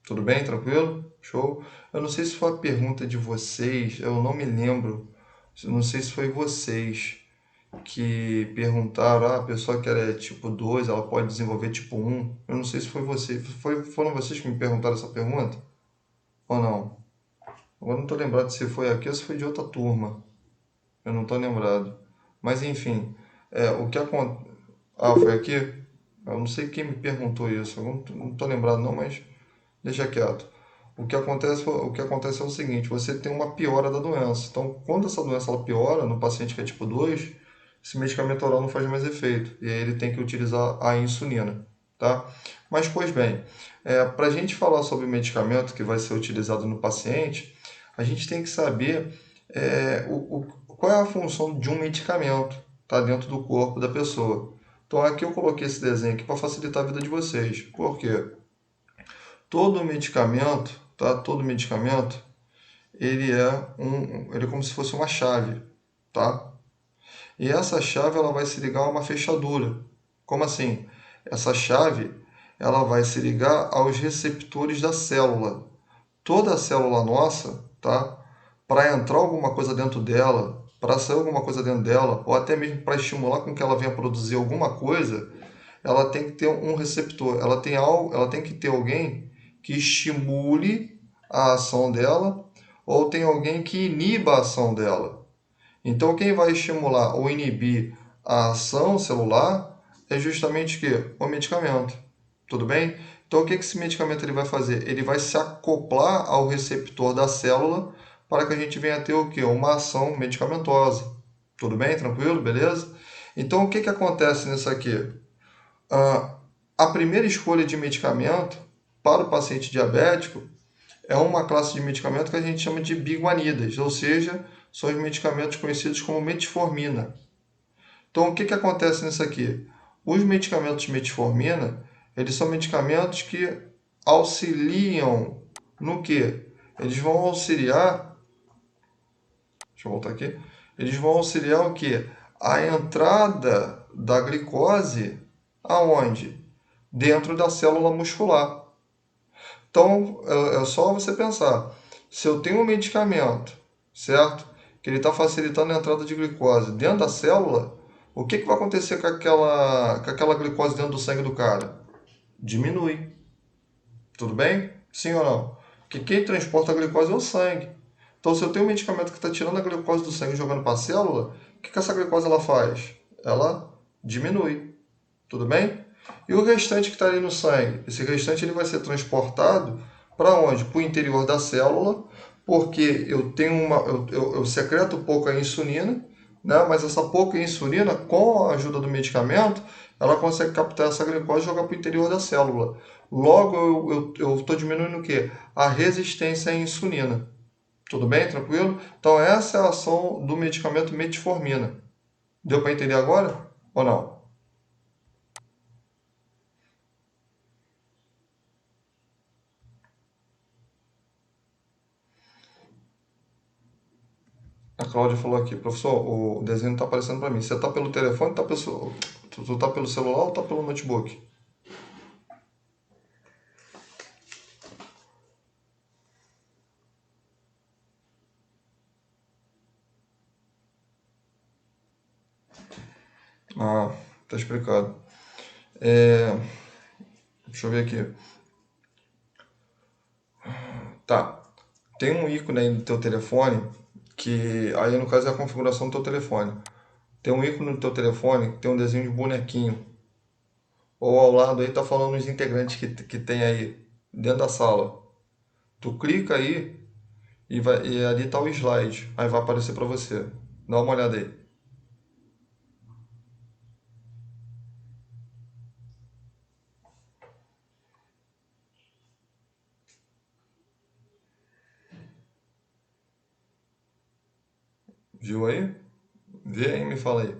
Tudo bem? Tranquilo? Show? Eu não sei se foi a pergunta de vocês, eu não me lembro. Eu não sei se foi vocês que perguntaram, a pessoa que é tipo 2, ela pode desenvolver tipo 1. Eu não sei se foi você. Foram vocês que me perguntaram essa pergunta? Ou não? Agora não estou lembrado se foi aqui ou se foi de outra turma. Eu não estou lembrado. Mas enfim, o que acontece... Ah, foi aqui? Eu não sei quem me perguntou isso. Eu não estou lembrado não, mas deixa quieto. O que acontece é o seguinte, você tem uma piora da doença. Então, quando essa doença ela piora no paciente que é tipo 2, esse medicamento oral não faz mais efeito. E aí ele tem que utilizar a insulina, tá? Mas, pois bem, para a gente falar sobre o medicamento que vai ser utilizado no paciente, a gente tem que saber qual é a função de um medicamento, tá, dentro do corpo da pessoa. Então, aqui eu coloquei esse desenho aqui para facilitar a vida de vocês. Por quê? Todo medicamento, tá? Todo medicamento, ele é como se fosse uma chave, tá? E essa chave ela vai se ligar a uma fechadura. Como assim? Essa chave ela vai se ligar aos receptores da célula. Toda a célula nossa, tá? Para entrar alguma coisa dentro dela, para sair alguma coisa dentro dela, ou até mesmo para estimular com que ela venha produzir alguma coisa, ela tem que ter um receptor. Ela tem que ter alguém que estimule a ação dela, ou tem alguém que iniba a ação dela. Então, quem vai estimular ou inibir a ação celular é justamente o quê? O medicamento. Tudo bem? Então, o que esse medicamento ele vai fazer? Ele vai se acoplar ao receptor da célula para que a gente venha a ter o quê? Uma ação medicamentosa. Tudo bem? Tranquilo? Beleza? Então, o que que acontece nisso aqui? Ah, a primeira escolha de medicamento para o paciente diabético é uma classe de medicamento que a gente chama de biguanidas, ou seja, são os medicamentos conhecidos como metformina. Então, o que que acontece nisso aqui? Os medicamentos metformina, eles são medicamentos que auxiliam no quê? Eles vão auxiliar, deixa eu voltar aqui, eles vão auxiliar o quê? A entrada da glicose aonde? Dentro da célula muscular. Então, é só você pensar, se eu tenho um medicamento, certo? Que ele está facilitando a entrada de glicose dentro da célula, o que, que vai acontecer com aquela glicose dentro do sangue do cara? Diminui. Tudo bem? Sim ou não? Porque quem transporta a glicose é o sangue. Então, se eu tenho um medicamento que está tirando a glicose do sangue e jogando para a célula, o que, que essa glicose ela faz? Ela diminui. Tudo bem? E o restante que está ali no sangue? Esse restante ele vai ser transportado para onde? Para o interior da célula, porque eu tenho eu secreto pouca insulina, né? Mas essa pouca insulina, com a ajuda do medicamento, ela consegue captar essa glicose e jogar para o interior da célula. Logo, eu estou diminuindo o quê? A resistência à insulina. Tudo bem? Tranquilo? Então, essa é a ação do medicamento metformina. Deu para entender agora? Ou não? A Cláudia falou aqui, professor, o desenho não está aparecendo para mim. Você está pelo telefone, tu tá pelo celular ou está pelo notebook? Ah, tá explicado. É, deixa eu ver aqui. Tá. Tem um ícone aí no teu telefone, que aí no caso é a configuração do teu telefone. Tem um ícone no teu telefone que tem um desenho de bonequinho. Ou ao lado aí tá falando os integrantes que tem aí dentro da sala. Tu clica aí e ali tá o slide. Aí vai aparecer para você. Dá uma olhada aí. Viu aí? Vê aí e me fala aí.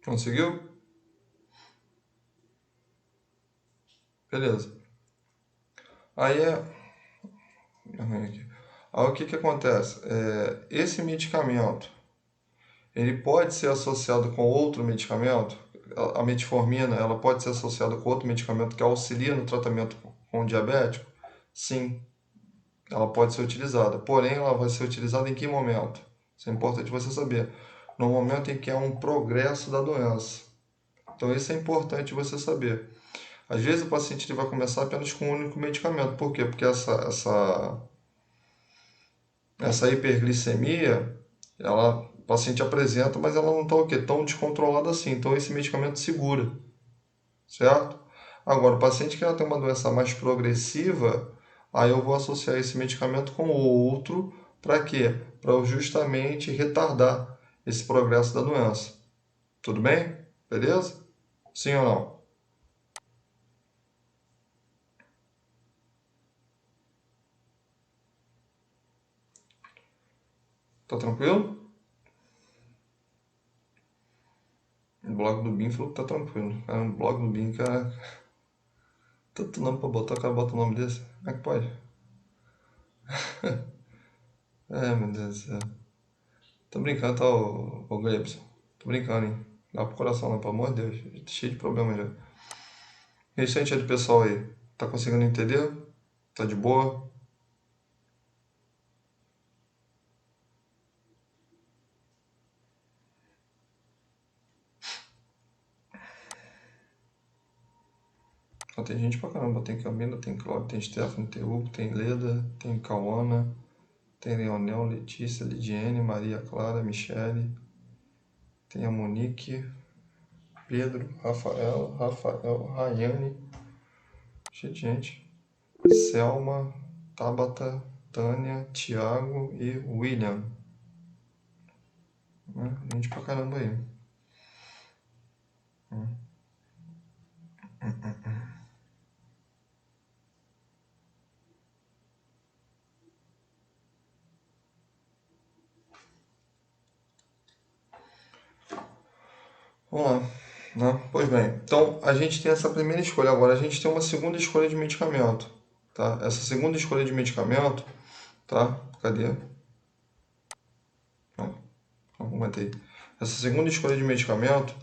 Conseguiu? Beleza. Aí é. Aí o que que acontece? Esse medicamento, ele pode ser associado com outro medicamento. A metformina, ela pode ser associada com outro medicamento que auxilia no tratamento com o diabético? Sim, ela pode ser utilizada. Porém, ela vai ser utilizada em que momento? Isso é importante você saber. No momento em que há um progresso da doença. Então, isso é importante você saber. Às vezes o paciente ele vai começar apenas com um único medicamento. Por quê? Porque essa hiperglicemia, o paciente apresenta, mas ela não está o quê? Tão descontrolada assim. Então esse medicamento segura, certo? Agora, o paciente que ela tem uma doença mais progressiva, aí eu vou associar esse medicamento com outro, para quê? Para justamente retardar esse progresso da doença. Tudo bem? Beleza? Sim ou não? Tá tranquilo? O blog do BIM falou que tá tranquilo. Cara, o blog do BIM, cara, tanto nome pra botar, o cara bota o nome desse. Como é que pode? É, meu Deus do céu. Tô brincando, tá, ô Gleibson? Tô brincando, hein? Dá pro coração não, pelo amor de Deus. Tô cheio de problema já. E aí, gente, do pessoal aí? Tá conseguindo entender? Tá de boa? Ó, tem gente pra caramba. Tem Camila, tem Cláudia, tem Stephanie, tem Hugo, tem Leda, tem Cauana, tem Leonel, Letícia, Lidiane, Maria Clara, Michele, tem a Monique, Pedro, Rafael, Rayane, cheio de gente. Selma, Tabata. Tânia, Tiago e William. Gente pra caramba aí. Vamos lá. Né? Pois bem, então a gente tem essa primeira escolha. Agora a gente tem uma segunda escolha de medicamento. Tá? Essa segunda escolha de medicamento, tá? Cadê? Não, aguentei. Essa segunda escolha de medicamento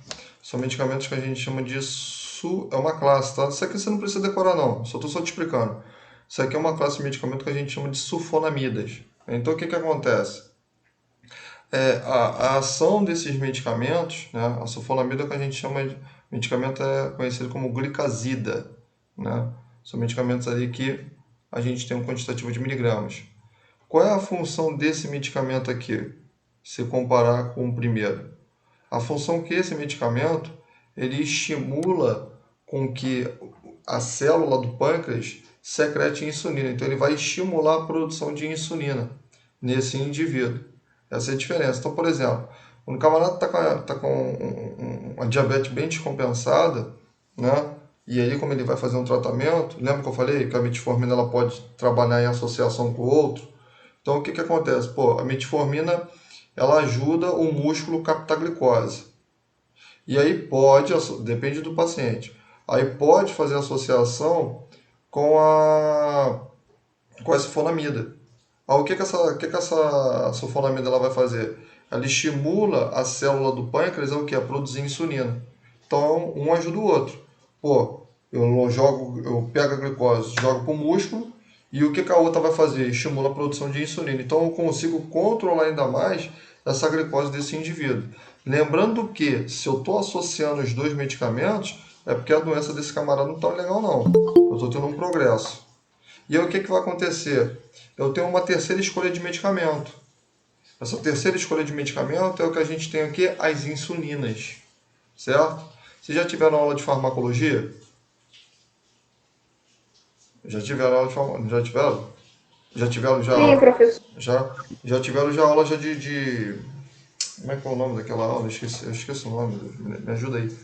são medicamentos que a gente chama de é uma classe, tá? Isso aqui você não precisa decorar não, só estou só te explicando. Isso aqui é uma classe de medicamento que a gente chama de sulfonamidas. Então o que que acontece? A ação desses medicamentos, né? A sulfonamida que a gente chama de medicamento é conhecido como glicazida, né? São medicamentos ali que a gente tem um quantitativo de miligramas. Qual é a função desse medicamento aqui, se comparar com o primeiro? A função que esse medicamento ele estimula com que a célula do pâncreas secrete insulina. Então ele vai estimular a produção de insulina nesse indivíduo. Essa é a diferença. Então, por exemplo, quando o camarada está com uma diabetes bem descompensada, né? E aí, como ele vai fazer um tratamento, lembra que eu falei que a metformina ela pode trabalhar em associação com o outro? Então, o que que acontece? Pô, a metformina ela ajuda o músculo a captar glicose. E aí pode, depende do paciente, aí pode fazer associação com a sulfonamida. Aí o que que essa sulfonamida ela vai fazer? Ela estimula a célula do pâncreas a produzir insulina. Então, um ajuda o outro. Pô, eu pego a glicose, jogo para o músculo, e o que que a outra vai fazer? Estimula a produção de insulina. Então, eu consigo controlar ainda mais essa glicose desse indivíduo. Lembrando que, se eu estou associando os dois medicamentos, é porque a doença desse camarada não está legal, não. Eu estou tendo um progresso. E aí, o que que vai acontecer? Eu tenho uma terceira escolha de medicamento. Essa terceira escolha de medicamento é o que a gente tem aqui, as insulinas. Certo? Vocês já tiveram aula de farmacologia? Já tiveram aula de farmacologia? Já tiveram? Já tiveram já? Sim, professor. Já tiveram já aula já de... Como é que é o nome daquela aula? Eu esqueci o nome. Me ajuda aí.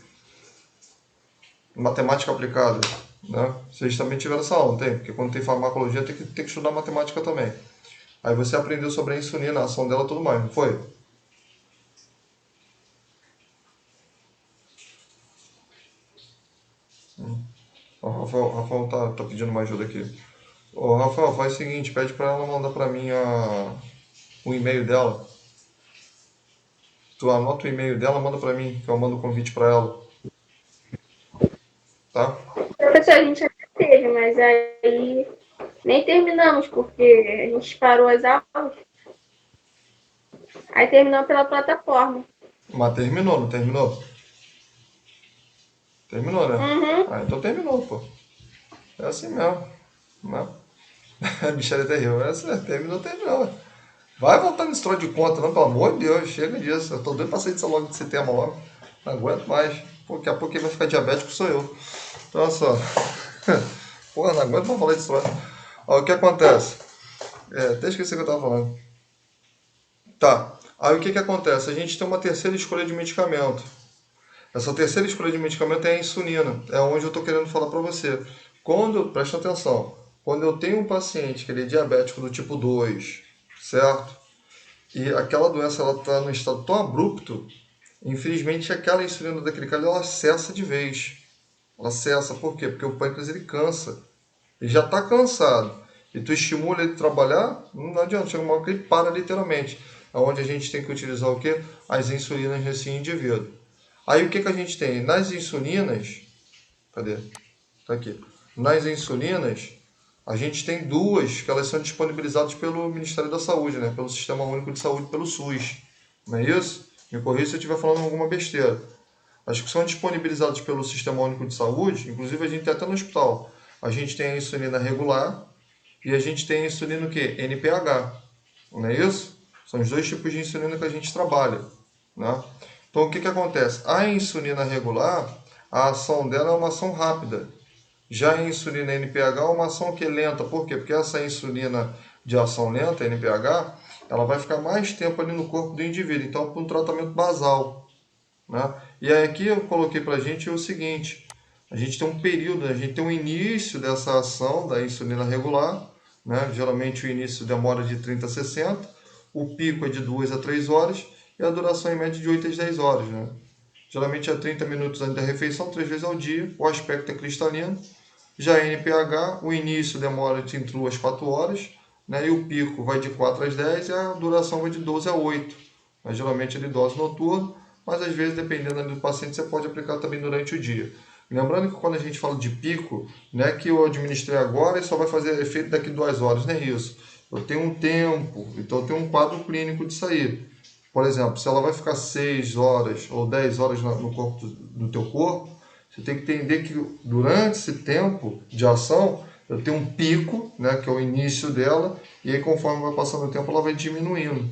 Matemática aplicada. Né? Vocês também tiveram essa aula, não tem? Porque quando tem farmacologia tem que estudar matemática também. Aí você aprendeu sobre a insulina, a ação dela e tudo mais, não foi? O Rafael tá pedindo uma ajuda aqui. Ô, Rafael, faz o seguinte, pede para ela mandar para mim o e-mail dela. Tu anota o e-mail dela, manda para mim, que eu mando o convite para ela, tá? Professor, a gente até teve, mas aí nem terminamos, porque a gente parou as aulas, aí terminamos pela plataforma. Mas terminou, não terminou? Terminou, né? Uhum. Ah, então terminou, pô. É assim mesmo, né? A bicha terrível. Terminou. Vai voltar nesse troço de conta, não, pelo amor de Deus, chega disso. Eu tô doido pra sair logo desse tema logo. Não aguento mais. Pô, daqui a pouco quem vai ficar diabético sou eu. Então, olha só. Porra, não aguento mais falar desse troço. Ó, o que acontece? Até esqueci o que eu tava falando. Tá. Aí o que que acontece? A gente tem uma terceira escolha de medicamento. Essa terceira escolha de medicamento é a insulina. É onde eu estou querendo falar para você. Presta atenção, quando eu tenho um paciente que ele é diabético do tipo 2, certo? E aquela doença ela está num estado tão abrupto, infelizmente aquela insulina daquele cara ela cessa de vez. Ela cessa, por quê? Porque o pâncreas ele cansa. Ele já está cansado. E tu estimula ele a trabalhar, não adianta, chega uma hora que ele para literalmente. É onde a gente tem que utilizar o quê? As insulinas nesse indivíduo. Aí o que, que a gente tem? Nas insulinas, cadê? Tá aqui. Nas insulinas, a gente tem duas que elas são disponibilizadas pelo Ministério da Saúde, né? Pelo Sistema Único de Saúde, pelo SUS. Não é isso? Me corrija se eu estiver falando alguma besteira. As que são disponibilizadas pelo Sistema Único de Saúde, inclusive a gente tem até no hospital. A gente tem a insulina regular e a gente tem a insulina o quê? NPH. Não é isso? São os dois tipos de insulina que a gente trabalha. Né? Então, o que, que acontece? A insulina regular, a ação dela é uma ação rápida. Já a insulina NPH é uma ação que é lenta. Por quê? Porque essa insulina de ação lenta, NPH, ela vai ficar mais tempo ali no corpo do indivíduo. Então, para um tratamento basal, né? E aí aqui eu coloquei para a gente o seguinte: a gente tem um período, a gente tem um início dessa ação da insulina regular, né? Geralmente o início demora de 30 a 60, o pico é de 2 a 3 horas e a duração em média de 8 a 10 horas, né? Geralmente é 30 minutos antes da refeição, 3 vezes ao dia, o aspecto é cristalino. Já a NPH, o início demora entre 2 a 4 horas, né? E o pico vai de 4 às 10 e a duração vai de 12 a 8. Mas geralmente é de dose noturna, mas às vezes, dependendo do paciente, você pode aplicar também durante o dia. Lembrando que quando a gente fala de pico, não é que eu administrei agora e só vai fazer efeito daqui 2 horas, não é isso. Eu tenho um tempo, então eu tenho um quadro clínico de sair. Por exemplo, se ela vai ficar 6 horas ou 10 horas no corpo do teu corpo, você tem que entender que durante esse tempo de ação, eu tenho um pico, né, que é o início dela, e aí conforme vai passando o tempo, ela vai diminuindo.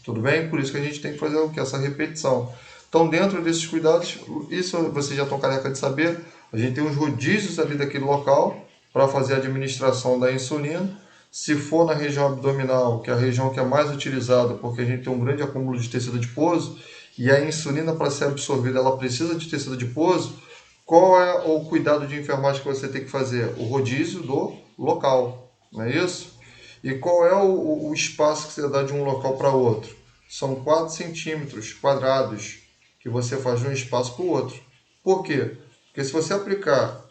Tudo bem? Por isso que a gente tem que fazer o que? Essa repetição. Então, dentro desses cuidados, isso vocês já estão careca de saber, a gente tem os rodízios ali daquele local para fazer a administração da insulina. Se for na região abdominal, que é a região que é mais utilizada, porque a gente tem um grande acúmulo de tecido adiposo, e a insulina, para ser absorvida, ela precisa de tecido adiposo, qual é o cuidado de enfermagem que você tem que fazer? O rodízio do local, não é isso? E qual é o espaço que você dá de um local para outro? São 4 centímetros quadrados que você faz de um espaço para o outro. Por quê? Porque se você aplicar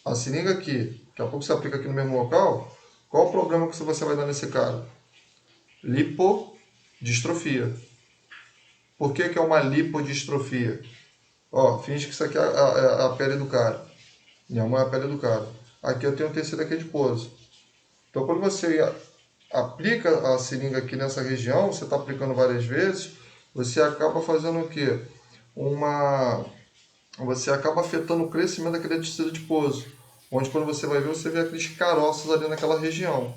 a seringa aqui, daqui a pouco você aplica aqui no mesmo local, qual o problema que você vai dar nesse cara? Lipodistrofia. Por que é uma lipodistrofia? Ó, finge que isso aqui é a pele do cara. Minha mão é a pele do cara. Aqui eu tenho um tecido aqui adiposo. Então, quando você aplica a seringa aqui nessa região, você está aplicando várias vezes, você acaba fazendo o quê? Você acaba afetando o crescimento daquele tecido adiposo. Onde quando você vai ver, você vê aqueles caroços ali naquela região.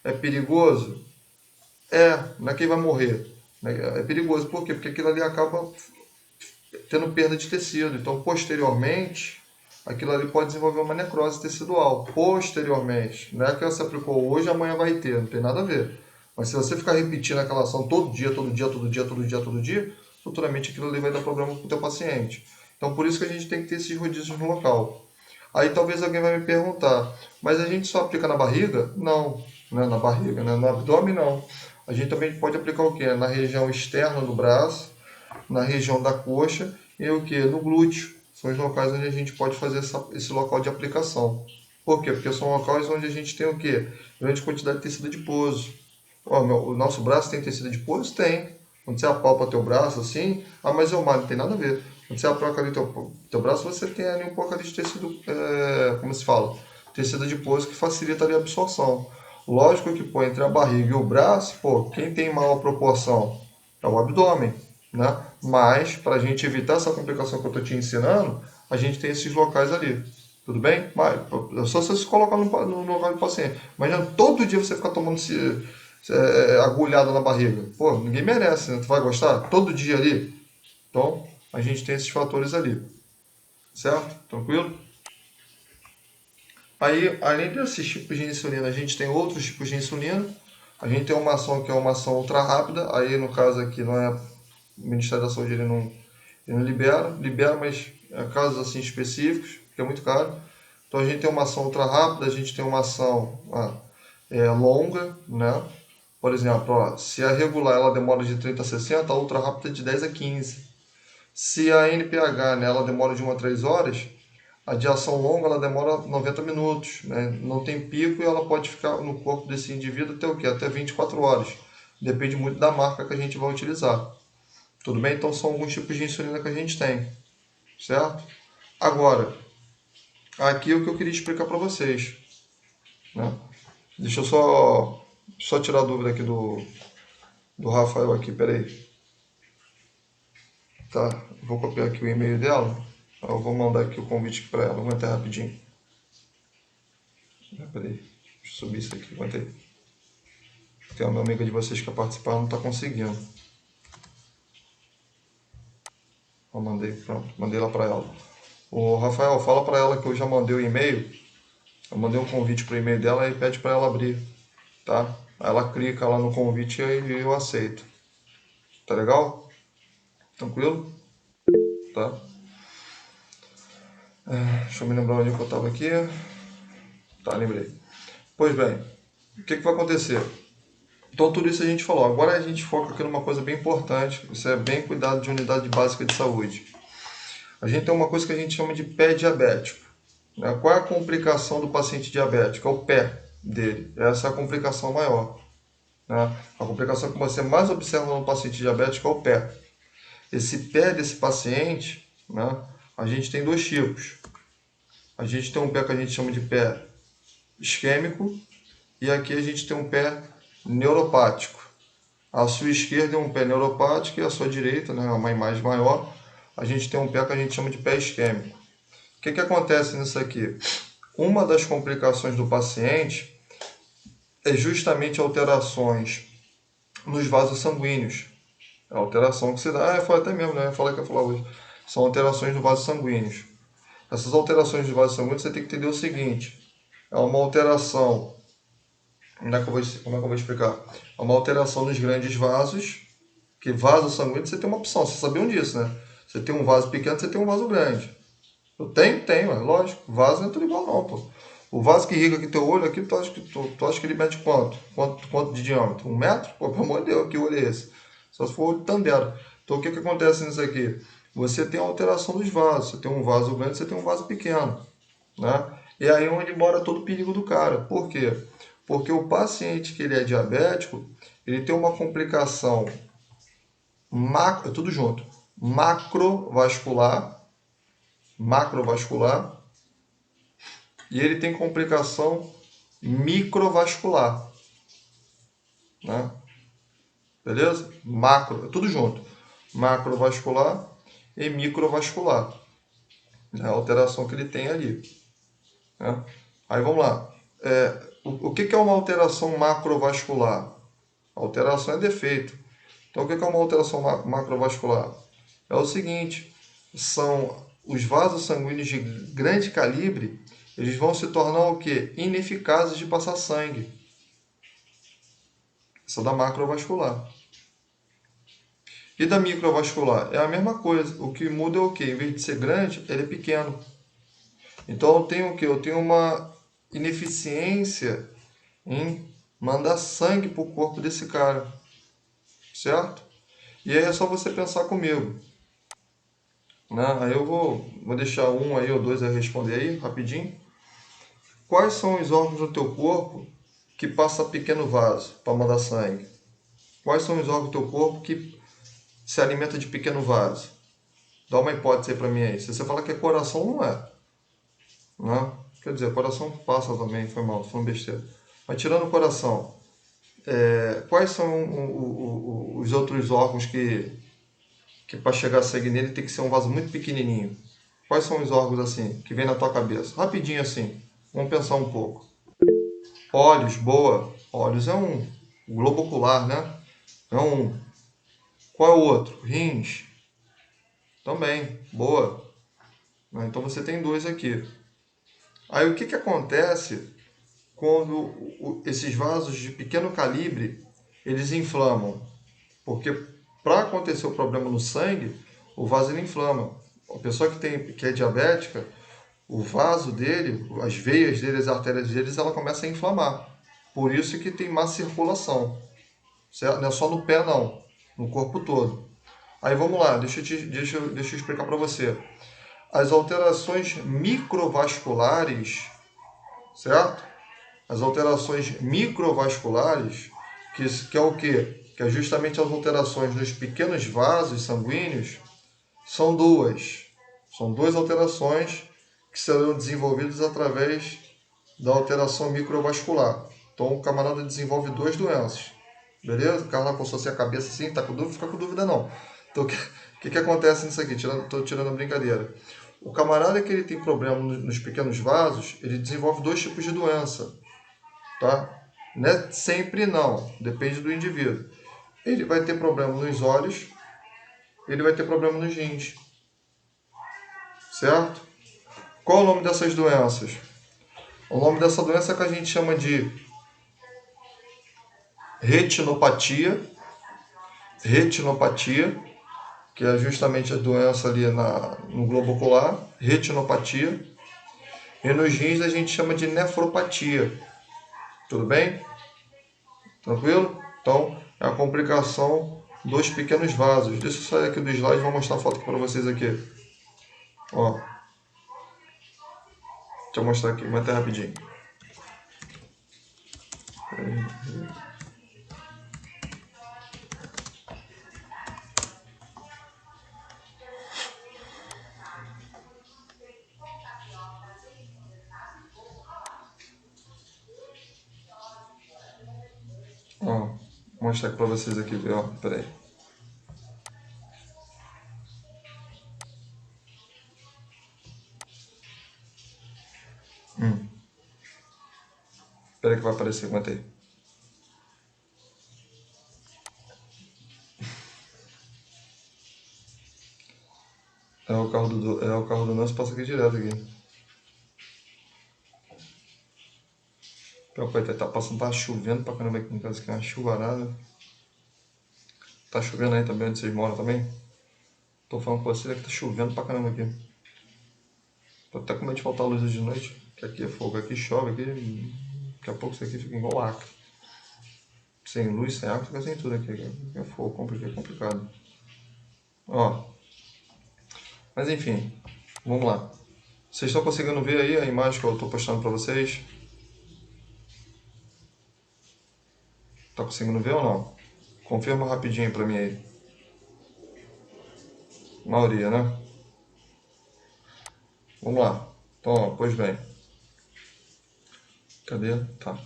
É perigoso? Não é quem vai morrer. É perigoso. Por quê? Porque aquilo ali acaba tendo perda de tecido. Então, posteriormente, aquilo ali pode desenvolver uma necrose tecidual. Posteriormente. Não é que você aplicou hoje, amanhã vai ter. Não tem nada a ver. Mas se você ficar repetindo aquela ação todo dia, todo dia, todo dia, todo dia, todo dia, futuramente aquilo ali vai dar problema para o teu paciente. Então, por isso que a gente tem que ter esses rodízios no local. Aí talvez alguém vai me perguntar, mas a gente só aplica na barriga? Não, não é na barriga, né? No abdômen não. A gente também pode aplicar o quê? Na região externa do braço, na região da coxa e o que? No glúteo. São os locais onde a gente pode fazer esse local de aplicação. Por quê? Porque são locais onde a gente tem o quê? Grande quantidade de tecido adiposo. O nosso braço tem tecido adiposo? Tem. Quando você apalpa teu braço assim, mas eu malho, não tem nada a ver. Quando você aplica ali teu braço, você tem ali um pouco ali de tecido, como se fala? Tecido adiposo que facilita ali a absorção. Lógico que, pô, entre a barriga e o braço, pô, quem tem maior proporção é o abdômen, né? Mas, para a gente evitar essa complicação que eu estou te ensinando, a gente tem esses locais ali. Tudo bem? Mas, só você se colocar no local do paciente. Imagina todo dia você ficar tomando agulhada na barriga. Pô, ninguém merece, né? Tu vai gostar? Todo dia ali? Então, a gente tem esses fatores ali. Certo? Tranquilo? Aí, além desses tipos de insulina, a gente tem outros tipos de insulina. A gente tem uma ação que é uma ação ultra rápida. Aí, no caso aqui, não é o Ministério da Saúde, ele não libera, mas é casos assim específicos, que é muito caro. Então, a gente tem uma ação ultra rápida, a gente tem uma ação longa, né? Por exemplo, ó, se a regular ela demora de 30 a 60, a ultra rápida é de 10 a 15. Se a NPH, né, ela demora de 1 a 3 horas, a de ação longa ela demora 90 minutos, né? Não tem pico e ela pode ficar no corpo desse indivíduo até o quê? Até 24 horas. Depende muito da marca que a gente vai utilizar. Tudo bem? Então são alguns tipos de insulina que a gente tem, certo? Agora, aqui é o que eu queria explicar para vocês, né? Deixa eu só tirar a dúvida aqui do Rafael aqui, peraí. Tá, vou copiar aqui o e-mail dela. Eu vou mandar aqui o convite para ela. Aguenta aí rapidinho. Peraí, deixa eu subir isso aqui. Aguenta aí. Tem uma amiga de vocês que quer participar, não está conseguindo. Eu mandei, pronto. Mandei lá para ela. O Rafael, fala para ela que eu já mandei o e-mail. Eu mandei um convite para o e-mail dela e pede para ela abrir. tá? Ela clica lá no convite e eu aceito. Tá legal? Tranquilo? Tá? Deixa eu me lembrar onde que eu estava aqui. Tá, lembrei. Pois bem, o que vai acontecer? Então, tudo isso a gente falou. Agora a gente foca aqui numa coisa bem importante. Isso é bem cuidado de unidade básica de saúde. A gente tem uma coisa que a gente chama de pé diabético. Né? Qual é a complicação do paciente diabético? É o pé dele. Essa é a complicação maior. Né? A complicação que você mais observa no paciente diabético é o pé. Esse pé desse paciente, né? A gente tem dois tipos. A gente tem um pé que a gente chama de pé isquêmico e aqui a gente tem um pé neuropático. À sua esquerda é um pé neuropático e à sua direita, né, uma imagem maior, a gente tem um pé que a gente chama de pé isquêmico. O que acontece nisso aqui? Uma das complicações do paciente é justamente alterações nos vasos sanguíneos. A alteração que se dá, foi até mesmo, né? Eu falei que eu ia falar hoje. São alterações nos vasos sanguíneos. Essas alterações dos vasos sanguíneos você tem que entender o seguinte: é uma alteração. Como é que eu vou explicar? É uma alteração nos grandes vasos, que vaso sanguíneo você tem uma opção, vocês sabiam disso, né? Você tem um vaso pequeno, você tem um vaso grande. Eu tenho, é lógico. Vaso não é tudo igual não, pô. O vaso que irriga aqui teu olho, aqui, tu acha que ele mede quanto? Quanto de diâmetro? 1 metro? Pô, pelo amor de Deus, que olho é esse? Só se for olho de Tandera. Então o que acontece nisso aqui? Você tem a alteração dos vasos. Você tem um vaso grande, você tem um vaso pequeno. Né? E aí é onde mora todo o perigo do cara. Por quê? Porque o paciente que ele é diabético, ele tem uma complicação tudo junto, macrovascular, e ele tem complicação microvascular, né? Beleza? Tudo junto, macrovascular e microvascular, é a alteração que ele tem ali, né? Aí vamos lá, o que é uma alteração macrovascular? A alteração é defeito. Então, o que é uma alteração macrovascular? É o seguinte, são os vasos sanguíneos de grande calibre, eles vão se tornar o quê? Ineficazes de passar sangue. Isso é da macrovascular. E da microvascular? É a mesma coisa. O que muda é o quê? Em vez de ser grande, ele é pequeno. Então, eu tenho o quê? Eu tenho uma ineficiência em mandar sangue para o corpo desse cara. Certo? E aí é só você pensar comigo. Né? Aí eu vou deixar um aí ou dois a responder aí, rapidinho. Quais são os órgãos do teu corpo que passa pequeno vaso para mandar sangue? Quais são os órgãos do teu corpo que se alimenta de pequeno vaso? Dá uma hipótese aí para mim aí. Se você falar que é coração, não é. Né? Quer dizer, coração passa também, foi mal, tô falando besteira. Mas tirando o coração, quais são os outros órgãos que para chegar sangue nele tem que ser um vaso muito pequenininho? Quais são os órgãos assim, que vem na tua cabeça? Rapidinho assim, vamos pensar um pouco. Olhos, boa. Olhos é um. O globo ocular, né? É um. Qual é o outro? Rins. Também, boa. Então você tem dois aqui. Aí o que acontece quando esses vasos de pequeno calibre, eles inflamam? Porque para acontecer o problema no sangue, o vaso ele inflama. A pessoa que é diabética, o vaso dele, as veias dele, as artérias deles, ela começa a inflamar. Por isso que tem má circulação. Certo? Não é só no pé, não. No corpo todo. Aí vamos lá, deixa eu explicar para você. As alterações microvasculares, certo? As alterações microvasculares, que é o quê? Que é justamente as alterações nos pequenos vasos sanguíneos, são duas. São duas alterações que serão desenvolvidas através da alteração microvascular. Então o camarada desenvolve duas doenças. Beleza? O cara lá coçou assim a cabeça assim, tá com dúvida? Fica com dúvida não. Então o que acontece nisso aqui? Estou tirando a brincadeira. O camarada que ele tem problema nos pequenos vasos, ele desenvolve dois tipos de doença. Tá? Não é sempre não, depende do indivíduo. Ele vai ter problema nos olhos, ele vai ter problema nos rins. Certo? Qual o nome dessas doenças? O nome dessa doença é que a gente chama de retinopatia, que é justamente a doença ali no globo ocular, retinopatia. E nos rins a gente chama de nefropatia. Tudo bem? Tranquilo? Então, é a complicação dos pequenos vasos. Deixa eu sair aqui do slide e vou mostrar a foto para vocês aqui. Ó, deixa eu mostrar aqui, até rapidinho. Ó, vou mostrar aqui para vocês aqui, ó, peraí. Peraí que vai aparecer, aguenta aí. É o carro do Nancy, passa aqui direto aqui. Papai, tá passando, tá chovendo pra caramba aqui em casa, que é uma chuvarada. Tá chovendo aí também onde vocês moram também? Tô falando com vocês que tá chovendo pra caramba aqui. Tô até com medo de faltar a luz de noite, que aqui é fogo, aqui chove, aqui daqui a pouco isso aqui fica igual Acre. Sem luz, sem água, fica sem tudo aqui. É fogo, complicado. Ó, mas enfim, vamos lá. Vocês estão conseguindo ver aí a imagem que eu estou postando para vocês? Tá conseguindo ver ou não? Confirma rapidinho para mim aí. Maioria, né? Vamos lá. Então, ó, pois bem. Cadê? Tá.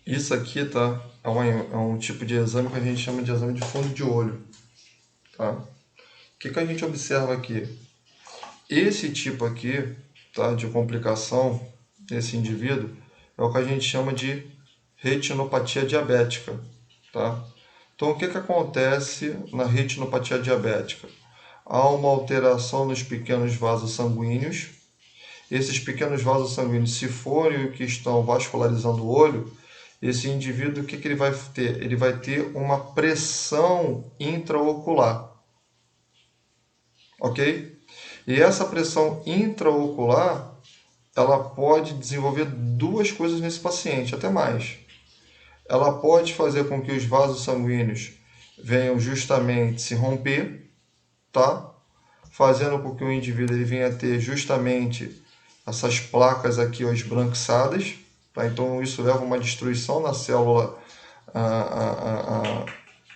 Isso aqui, tá? É um tipo de exame que a gente chama de exame de fundo de olho. Tá? O que a gente observa aqui? Esse tipo aqui, tá, de complicação desse indivíduo é o que a gente chama de retinopatia diabética, tá? Então, o que acontece na retinopatia diabética? Há uma alteração nos pequenos vasos sanguíneos. Esses pequenos vasos sanguíneos, se forem o que estão vascularizando o olho, esse indivíduo, o que ele vai ter? Ele vai ter uma pressão intraocular, ok? E essa pressão intraocular, ela pode desenvolver duas coisas nesse paciente, até mais. Ela pode fazer com que os vasos sanguíneos venham justamente se romper, tá? Fazendo com que o indivíduo ele venha a ter justamente essas placas aqui ó, esbranquiçadas, tá? Então isso leva a uma destruição na célula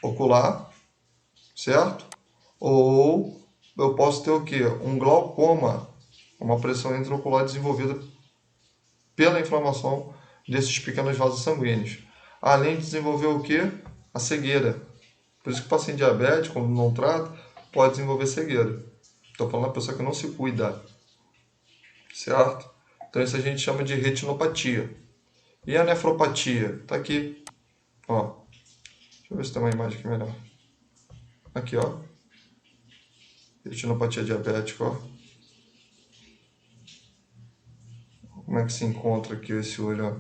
ocular, certo? Ou eu posso ter o que? Um glaucoma, uma pressão intraocular desenvolvida pela inflamação desses pequenos vasos sanguíneos. Além de desenvolver o que? A cegueira. Por isso que o paciente diabético, quando não trata, pode desenvolver cegueira. Estou falando da pessoa que não se cuida, certo? Então isso a gente chama de retinopatia. E a nefropatia? Está aqui. Ó. Deixa eu ver se tem uma imagem aqui melhor. Aqui, ó. Retinopatia diabética, ó. Como é que se encontra aqui esse olho ó?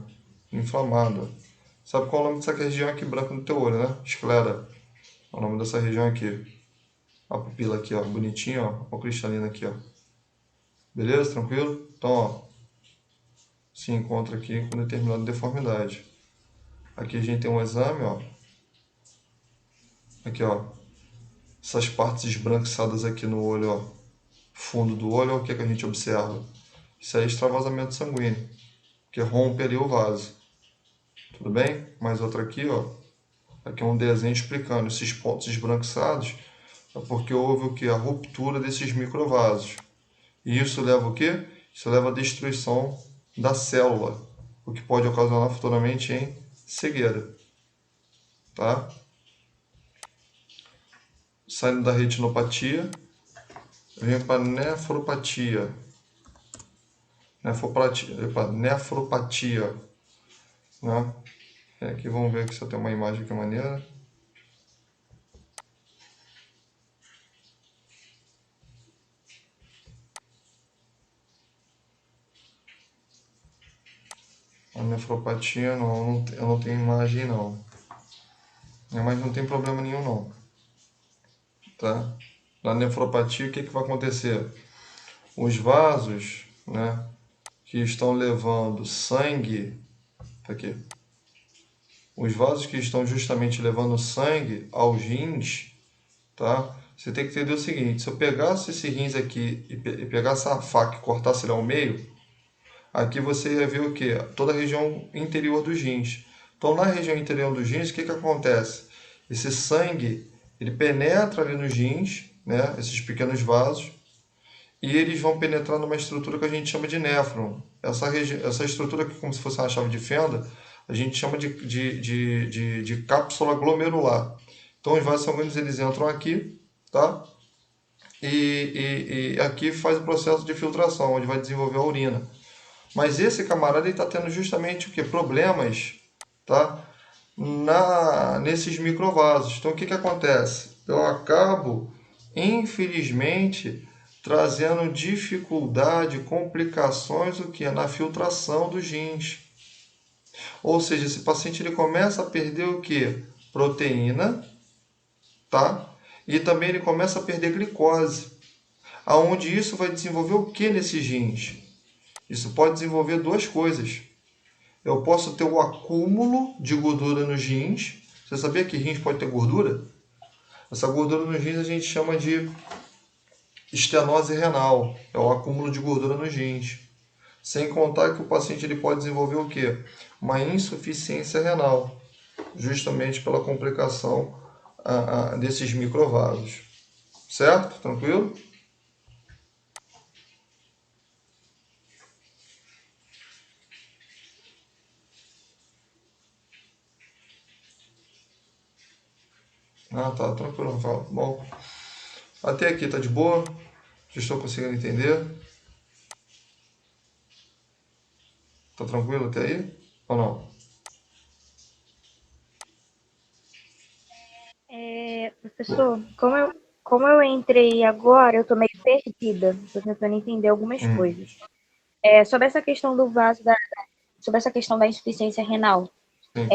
Inflamado. Sabe qual é o nome dessa região aqui branca no teu olho, né? Esclera. É o nome dessa região aqui. A pupila aqui, ó. Bonitinho, ó. Ó, cristalina aqui, ó. Beleza? Tranquilo? Então, ó. Se encontra aqui com determinada deformidade. Aqui a gente tem um exame, ó. Aqui, ó. Essas partes esbranquiçadas aqui no olho, ó. Fundo do olho, ó, o que, é que a gente observa? Isso aí é extravasamento sanguíneo, que rompe ali o vaso. Tudo bem? Mais outra aqui, ó. Aqui é um desenho explicando esses pontos esbranquiçados é porque houve o que? A ruptura desses microvasos. E isso leva o quê? Isso leva à destruição da célula, o que pode ocasionar futuramente em cegueira. Tá? Saindo da retinopatia, vem para a nefropatia. Nefropatia. Né? Aqui vamos ver aqui se eu tenho uma imagem que é maneira. A nefropatia não, eu não tenho imagem não. mas não tem problema nenhum não, tá? Na nefropatia, o que vai acontecer? Os vasos, né, que estão levando sangue, tá aqui, os vasos que estão justamente levando sangue aos rins, tá? Você tem que entender o seguinte: se eu pegasse esse rins aqui e pegasse a faca e cortasse ele ao meio, aqui você ia ver o que? Toda a região interior dos rins. Então, na região interior dos rins, o que acontece? Esse sangue, ele penetra ali nos rins, né? Esses pequenos vasos, e eles vão penetrar numa estrutura que a gente chama de néfron. Essa estrutura aqui, como se fosse uma chave de fenda, a gente chama de cápsula glomerular. Então, os vasos sanguíneos, eles entram aqui, tá? E aqui faz o processo de filtração, onde vai desenvolver a urina. Mas esse camarada está tendo justamente o que? Problemas, tá? Nesses microvasos. Então o que acontece? Eu acabo, infelizmente, trazendo dificuldade, complicações o que? Na filtração dos rins. Ou seja, esse paciente ele começa a perder o que? Proteína, tá? E também ele começa a perder glicose. Aonde isso vai desenvolver o que nesses rins? Isso pode desenvolver duas coisas. Eu posso ter o acúmulo de gordura nos rins. Você sabia que rins pode ter gordura? Essa gordura nos rins a gente chama de estenose renal. É o acúmulo de gordura nos rins. Sem contar que o paciente ele pode desenvolver o quê? Uma insuficiência renal, justamente pela complicação desses microvasos. Certo? Tranquilo? Ah, tá. Tranquilo, Rafael. Bom, até aqui tá de boa? Já estou conseguindo entender? Tá tranquilo até aí? Ou não? Professor, como eu entrei agora, eu tô meio perdida. Tô tentando entender algumas coisas. Sobre essa questão do vaso sobre essa questão da insuficiência renal, Sim.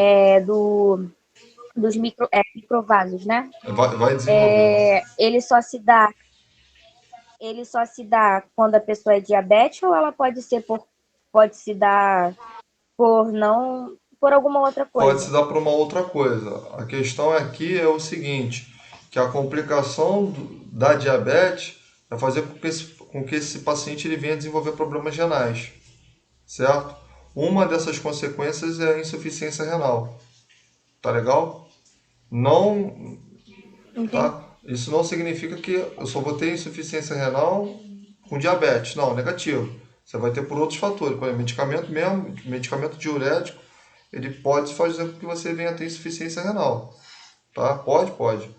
dos microvasos, né? Vai desenvolver. Ele só se dá quando a pessoa é diabética ou ela pode se dar por alguma outra Pode se coisa? dar para uma outra coisa. A questão aqui é o seguinte, que a complicação da diabetes é fazer com que esse paciente ele venha desenvolver problemas renais, certo? Uma dessas consequências é a insuficiência renal. Tá legal? Não, Entendi. tá? Isso não significa que eu só vou ter insuficiência renal com diabetes. Não, negativo. Você vai ter por outros fatores. Por exemplo, medicamento mesmo, medicamento diurético, ele pode fazer com que você venha a ter insuficiência renal. Tá? Pode, pode.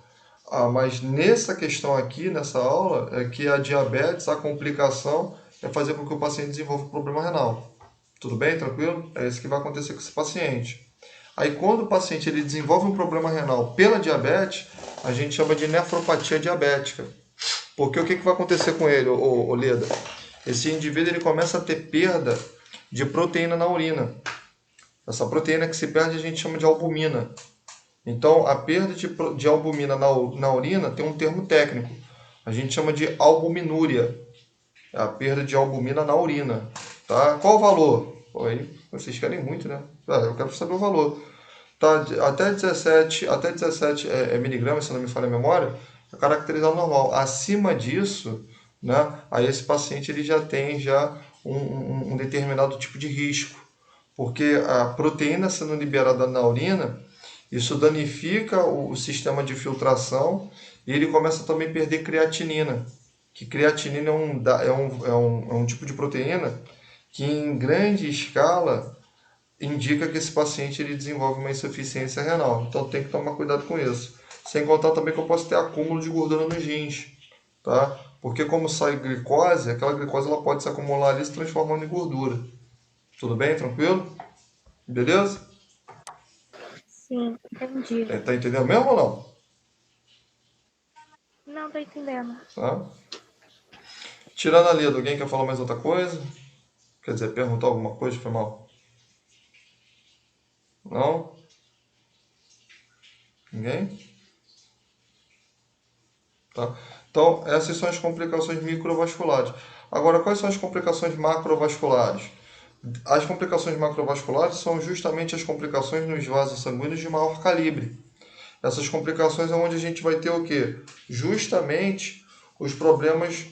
Mas nessa questão aqui, nessa aula, é que a diabetes, a complicação, é fazer com que o paciente desenvolva problema renal. Tudo bem? Tranquilo? É isso que vai acontecer com esse paciente. Aí quando o paciente ele desenvolve um problema renal pela diabetes, a gente chama de nefropatia diabética. Porque o que vai acontecer com ele, Leda? Esse indivíduo ele começa a ter perda de proteína na urina. Essa proteína que se perde a gente chama de albumina. Então, a perda de albumina na urina tem um termo técnico. A gente chama de albuminúria. É a perda de albumina na urina. Tá? Qual o valor? Pô, aí vocês querem muito, né? Eu quero saber o valor. Tá, até 17 miligramas, se não me falha a memória, é caracterizado normal. Acima disso, né, aí esse paciente ele já tem um determinado tipo de risco, porque a proteína sendo liberada na urina, isso danifica o sistema de filtração e ele começa também a perder creatinina. Que creatinina é um tipo de proteína que em grande escala indica que esse paciente ele desenvolve uma insuficiência renal. Então tem que tomar cuidado com isso. Sem contar também que eu posso ter acúmulo de gordura nos rins, tá? Porque como sai glicose, aquela glicose ela pode se acumular ali se transformando em gordura. Tudo bem? Tranquilo? Beleza? Sim, entendi. Tá entendendo mesmo ou não? Não, tô entendendo. Tá? Tirando a Lida, alguém quer falar mais outra coisa? Quer dizer, perguntar alguma coisa? Foi mal? Não? Ninguém? Tá? Então, essas são as complicações microvasculares. Agora, quais são as complicações macrovasculares? As complicações macrovasculares são justamente as complicações nos vasos sanguíneos de maior calibre. Essas complicações é onde a gente vai ter o quê? Justamente os problemas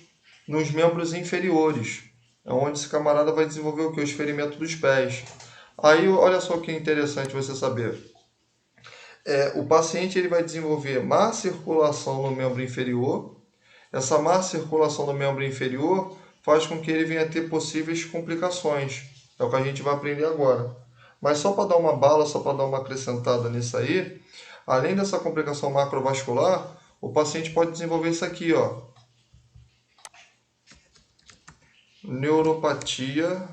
nos membros inferiores. É onde esse camarada vai desenvolver o quê? Os ferimentos dos pés. Aí, olha só o que é interessante você saber. O paciente ele vai desenvolver má circulação no membro inferior. Essa má circulação no membro inferior faz com que ele venha a ter possíveis complicações. É o que a gente vai aprender agora. Mas só para dar uma bala, só para dar uma acrescentada nisso aí, além dessa complicação macrovascular, o paciente pode desenvolver isso aqui, ó. Neuropatia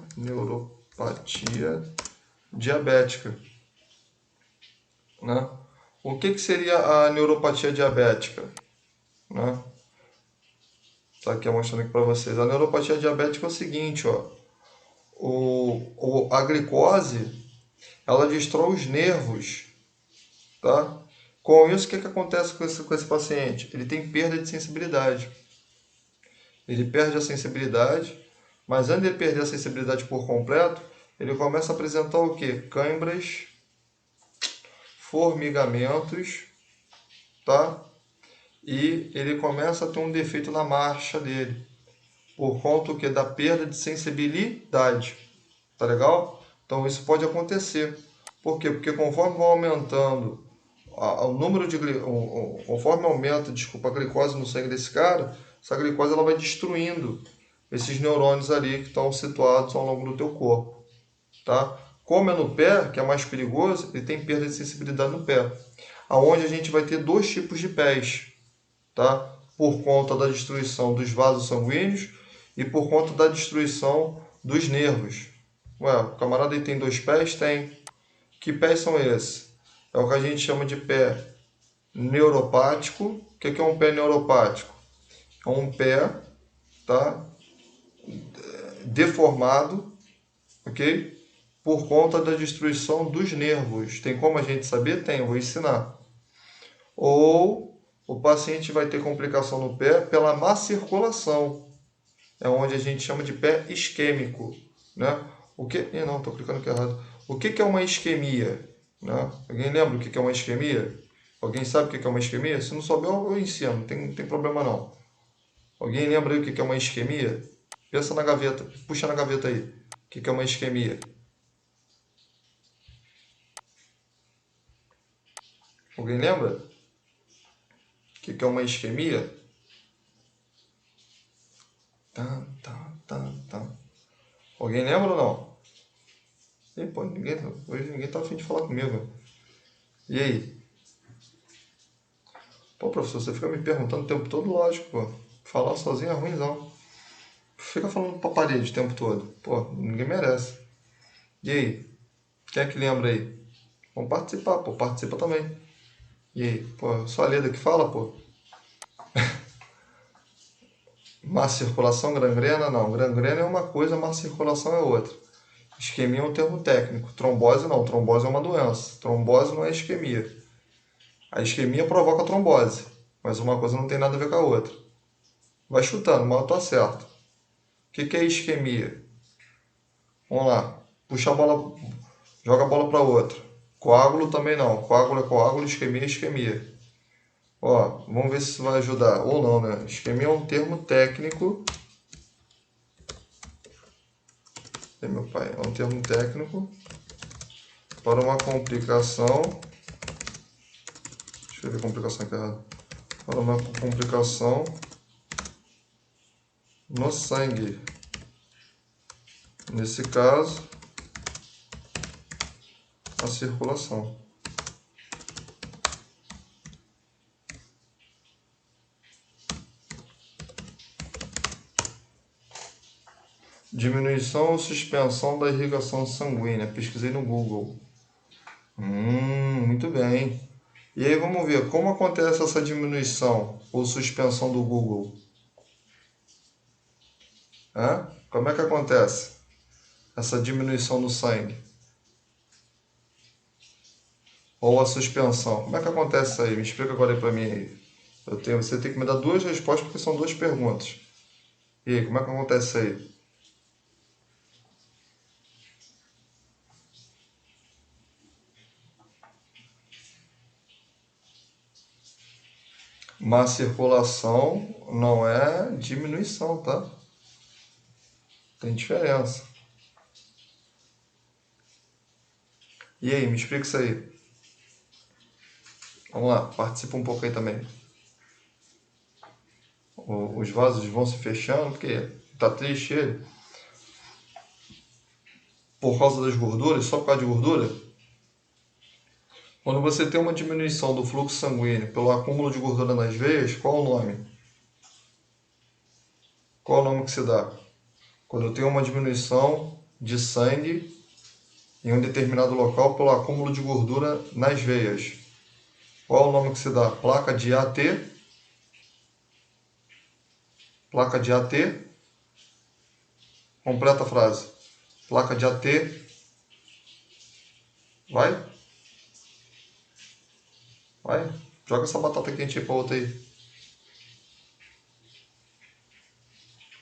diabética, né? O que seria a neuropatia diabética, né? Tá aqui mostrando aqui para vocês. A neuropatia diabética é o seguinte, ó. A glicose, ela destrói os nervos, tá? Com isso, o que acontece com esse paciente? Ele tem perda de sensibilidade. Ele perde a sensibilidade, mas antes de ele perder a sensibilidade por completo, ele começa a apresentar o quê? Câimbras, formigamentos, tá? E ele começa a ter um defeito na marcha dele, por conta do quê? Da perda de sensibilidade, tá legal? Então isso pode acontecer. Por quê? Porque conforme vai aumentando o número de conforme aumenta, desculpa, a glicose no sangue desse cara, essa glicose ela vai destruindo esses neurônios ali que estão situados ao longo do teu corpo, tá? Como é no pé, que é mais perigoso, ele tem perda de sensibilidade no pé, aonde a gente vai ter dois tipos de pés, tá? Por conta da destruição dos vasos sanguíneos e por conta da destruição dos nervos. Ué, o camarada aí tem dois pés? Tem. Que pés são esses? É o que a gente chama de pé neuropático. O que é um pé neuropático? É um pé, tá, deformado, ok? Por conta da destruição dos nervos. Tem como a gente saber? Tem, eu vou ensinar. Ou o paciente vai ter complicação no pé pela má circulação. É onde a gente chama de pé isquêmico, né? O que? Não, estou clicando aqui errado. O que é uma isquemia? Né? Alguém lembra o que é uma isquemia? Alguém sabe o que é uma isquemia? Se não souber, eu ensino, não tem problema não. Alguém lembra aí o que é uma isquemia? Pensa na gaveta, puxa na gaveta aí. O que é uma isquemia? Alguém lembra? O que é uma isquemia? Alguém lembra ou não? Ih, pô, hoje ninguém tá afim de falar comigo. E aí? Pô, professor, você fica me perguntando o tempo todo, lógico, pô. Falar sozinho é ruimzão. Fica falando pra parede o tempo todo. Pô, ninguém merece. E aí? Quem é que lembra aí? Vamos participar, pô. Participa também. E aí? Pô, só a Leda que fala, pô. Má circulação, gangrena? Não. Gangrena é uma coisa, má circulação é outra. Isquemia é um termo técnico. Trombose não. Trombose é uma doença. Trombose não é isquemia. A isquemia provoca trombose. Mas uma coisa não tem nada a ver com a outra. Vai chutando, mas eu tô certo. O que é isquemia? Vamos lá. Puxa a bola, joga a bola para outra. Coágulo também não. Coágulo é coágulo, isquemia é isquemia. Ó, vamos ver se isso vai ajudar. Ou não, né? Isquemia é um termo técnico. É meu pai. É um termo técnico para uma complicação. Deixa eu ver a complicação aqui errada. Para uma complicação no sangue. Nesse caso, a circulação. Diminuição ou suspensão da irrigação sanguínea. Pesquisei no Google. Muito bem. E aí vamos ver como acontece essa diminuição ou suspensão do Google. Como é que acontece essa diminuição no sangue? ou a suspensão? Como é que acontece isso aí? Me explica agora aí para mim aí. Você tem que me dar duas respostas porque são duas perguntas. E aí, como é que acontece isso aí? Má circulação não é diminuição, tá? Tem diferença. E aí, me explica isso aí. Vamos lá, participa um pouco aí também. Os vasos vão se fechando, porque tá triste ele. Por causa das gorduras, só por causa de gordura. Quando você tem uma diminuição do fluxo sanguíneo pelo acúmulo de gordura nas veias, qual o nome? Qual o nome que se dá? Quando eu tenho uma diminuição de sangue em um determinado local pelo acúmulo de gordura nas veias. Qual o nome que se dá? Placa de AT. Placa de AT. Completa a frase. Placa de AT. Vai? Vai? Joga essa batata quente aí pra outra aí.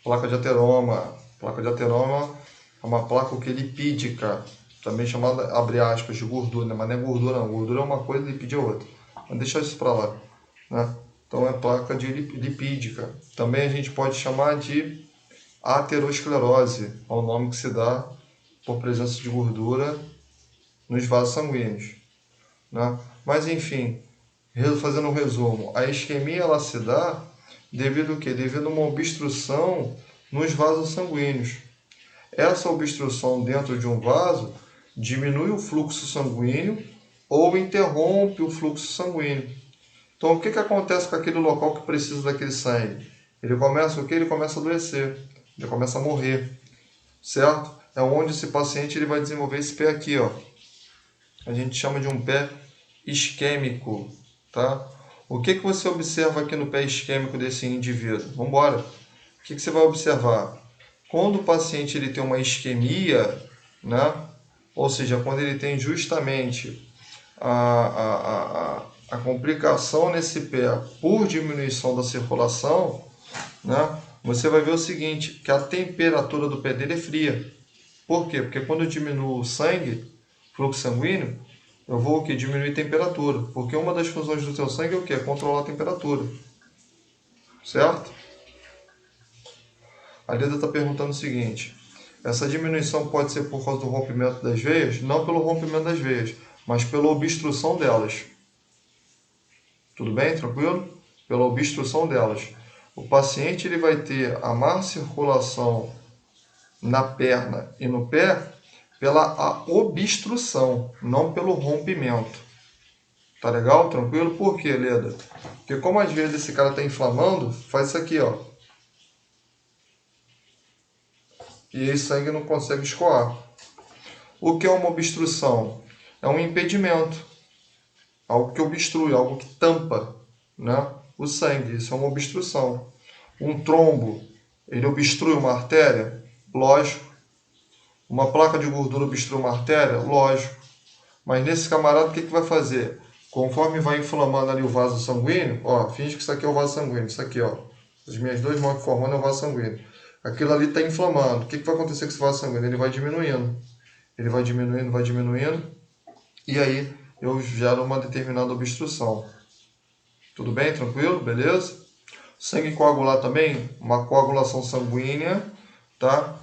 Placa de ateroma. Placa de ateroma é uma placa lipídica, também chamada, abre aspas, de gordura, né? Mas não é gordura não. Gordura é uma coisa e lipídio é outra. Mas deixa isso para lá, né? Então é placa de lipídica. Também a gente pode chamar de aterosclerose, é o nome que se dá por presença de gordura nos vasos sanguíneos, né? Mas enfim, fazendo um resumo, a isquemia ela se dá devido ao quê? Devido a uma obstrução nos vasos sanguíneos. Essa obstrução dentro de um vaso diminui o fluxo sanguíneo ou interrompe o fluxo sanguíneo. Então, o que acontece com aquele local que precisa daquele sangue? Ele começa o quê? Ele começa a adoecer, ele começa a morrer, certo? É onde esse paciente ele vai desenvolver esse pé aqui, ó. A gente chama de um pé isquêmico, tá? O que você observa aqui no pé isquêmico desse indivíduo? Vamos embora. O que você vai observar? Quando o paciente ele tem uma isquemia, né? Ou seja, quando ele tem justamente a complicação nesse pé por diminuição da circulação, né? Você vai ver o seguinte, que a temperatura do pé dele é fria. Por quê? Porque quando eu diminuo o sangue, fluxo sanguíneo, eu vou o quê? Diminuir a temperatura. Porque uma das funções do seu sangue é o quê? É controlar a temperatura. Certo? A Leda está perguntando o seguinte, essa diminuição pode ser por causa do rompimento das veias? Não pelo rompimento das veias, mas pela obstrução delas. Tudo bem? Tranquilo? Pela obstrução delas. O paciente ele vai ter a má circulação na perna e no pé pela obstrução, não pelo rompimento. Tá legal? Tranquilo? Por quê, Leda? Porque como às vezes esse cara está inflamando, faz isso aqui, ó. E esse sangue não consegue escoar. O que é uma obstrução? É um impedimento. Algo que obstrui, algo que tampa, né, o sangue. Isso é uma obstrução. Um trombo, ele obstrui uma artéria? Lógico. Uma placa de gordura obstrui uma artéria? Lógico. Mas nesse camarada, o que vai fazer? Conforme vai inflamando ali o vaso sanguíneo, ó, finge que isso aqui é o vaso sanguíneo, isso aqui, ó. As minhas duas mãos que formando é o vaso sanguíneo. Aquilo ali está inflamando. O que vai acontecer com esse vaso sanguíneo? Ele vai diminuindo. Ele vai diminuindo, vai diminuindo. E aí eu gero uma determinada obstrução. Tudo bem? Tranquilo? Beleza? Sangue coagular também, uma coagulação sanguínea, tá?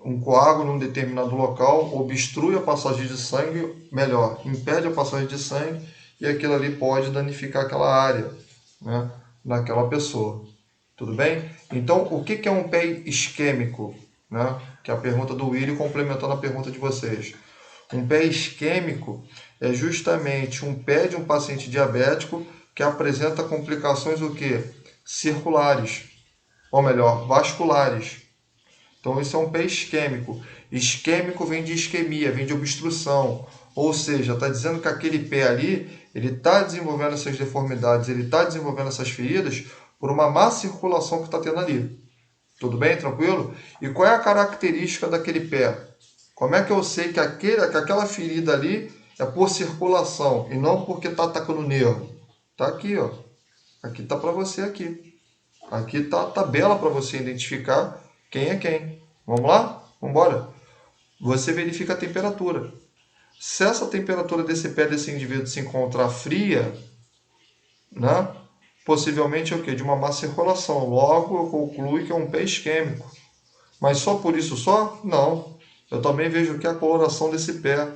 Um coágulo em um determinado local obstrui a passagem de sangue, melhor, impede a passagem de sangue e aquilo ali pode danificar aquela área, né, naquela pessoa. Tudo bem? Então, o que é um pé isquêmico? Né? Que é a pergunta do Willi complementando a pergunta de vocês. Um pé isquêmico é justamente um pé de um paciente diabético que apresenta complicações o quê? Circulares, ou melhor, vasculares. Então, isso é um pé isquêmico. Isquêmico vem de isquemia, vem de obstrução. Ou seja, está dizendo que aquele pé ali, ele está desenvolvendo essas deformidades, ele está desenvolvendo essas feridas por uma má circulação que está tendo ali. Tudo bem? Tranquilo? E qual é a característica daquele pé? Como é que eu sei que aquela ferida ali, é por circulação e não porque está atacando o nervo. Tá aqui, ó. Aqui tá para você aqui. Aqui tá a tabela para você identificar quem é quem. Vamos lá? Vamos embora? Você verifica a temperatura. Se essa temperatura desse pé desse indivíduo se encontrar fria, né? Possivelmente é o quê? De uma má circulação. Logo, eu concluo que é um pé isquêmico. Mas só por isso só? Não. Eu também vejo que a coloração desse pé.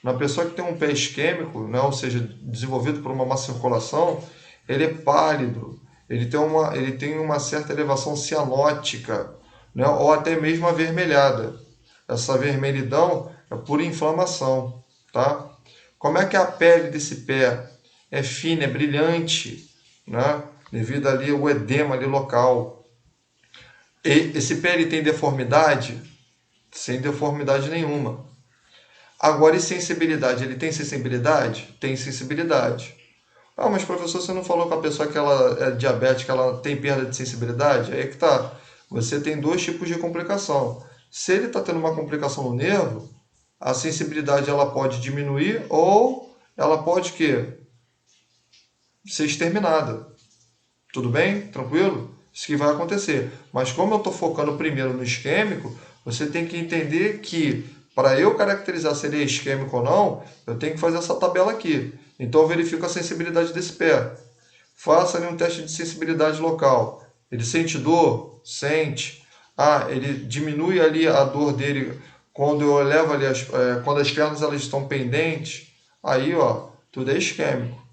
Na pessoa que tem um pé isquêmico, né? Ou seja, desenvolvido por uma má circulação, ele é pálido, ele tem uma certa elevação cianótica, né? Ou até mesmo avermelhada. Essa vermelhidão é por inflamação, tá? Como é que a pele desse pé é fina, é brilhante, né? Devido ali ao edema ali local. E esse pé ele tem deformidade? Sem deformidade nenhuma. Agora, e sensibilidade? Ele tem sensibilidade? Tem sensibilidade. Ah, mas professor, você não falou com a pessoa que ela é diabética, ela tem perda de sensibilidade? Aí é que tá. Você tem dois tipos de complicação. Se ele está tendo uma complicação no nervo, a sensibilidade ela pode diminuir ou ela pode que ser exterminada. Tudo bem? Tranquilo? Isso que vai acontecer. Mas como eu estou focando primeiro no isquêmico, você tem que entender que para eu caracterizar se ele é isquêmico ou não, eu tenho que fazer essa tabela aqui. Então eu verifico a sensibilidade desse pé. Faça ali um teste de sensibilidade local. Ele sente dor? Sente. Ah, ele diminui ali a dor dele quando eu levo ali quando as pernas elas estão pendentes. Aí, ó, tudo é isquêmico.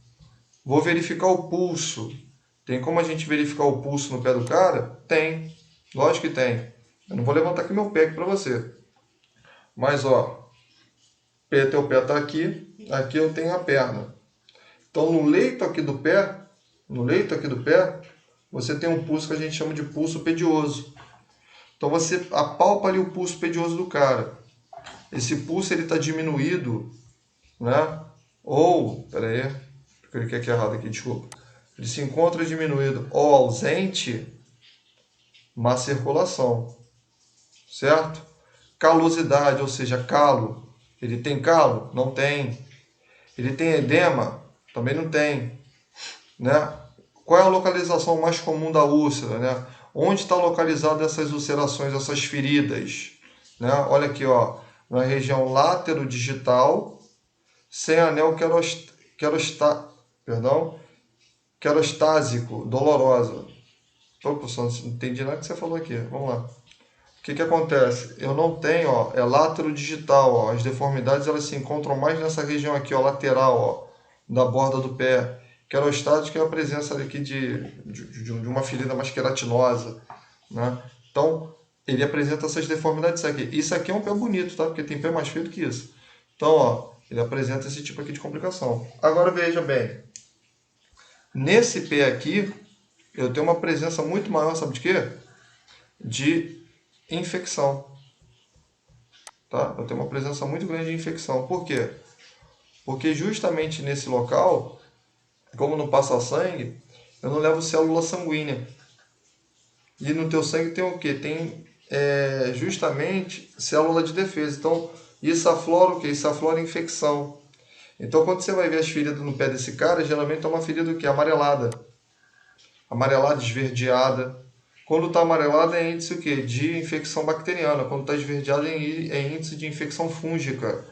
Vou verificar o pulso. Tem como a gente verificar o pulso no pé do cara? Tem. Lógico que tem. Eu não vou levantar aqui meu pé aqui para você. Mas, ó, teu pé está aqui. Aqui eu tenho a perna. Então, no leito aqui do pé, você tem um pulso que a gente chama de pulso pedioso. Então, você apalpa ali o pulso pedioso do cara. Esse pulso ele está diminuído, né? Ou, peraí, eu cliquei aqui errado aqui, desculpa. Ele se encontra diminuído ou ausente, má circulação, certo? Calosidade, ou seja, calo. Ele tem calo? Não tem. Ele tem edema? Também não tem, né? Qual é a localização mais comum da úlcera, né? Onde está localizada essas ulcerações, essas feridas, né? Olha aqui, ó, na região laterodigital, sem anel querostásico, dolorosa. Pô, professor, não entendi nada que você falou aqui. Vamos lá. O que acontece? Eu não tenho, ó, é laterodigital, ó. As deformidades elas se encontram mais nessa região aqui, ó, lateral, ó, da borda do pé. Querostático é a presença aqui de uma ferida mais queratinosa, né? Então, ele apresenta essas deformidades aqui. Isso aqui é um pé bonito, tá? Porque tem pé mais feio do que isso. Então, ó, ele apresenta esse tipo aqui de complicação. Agora, veja bem. Nesse pé aqui, eu tenho uma presença muito maior, sabe de quê? De infecção. Tá? Eu tenho uma presença muito grande de infecção. Por quê? Porque justamente nesse local, como não passa sangue, eu não levo célula sanguínea. E no teu sangue tem o quê? Tem justamente célula de defesa. Então, isso aflora o quê? Isso aflora infecção. Então, quando você vai ver as feridas no pé desse cara, geralmente é uma ferida do quê? Amarelada. Amarelada, esverdeada. Quando está amarelada é índice o quê? De infecção bacteriana. Quando está esverdeada é índice de infecção fúngica.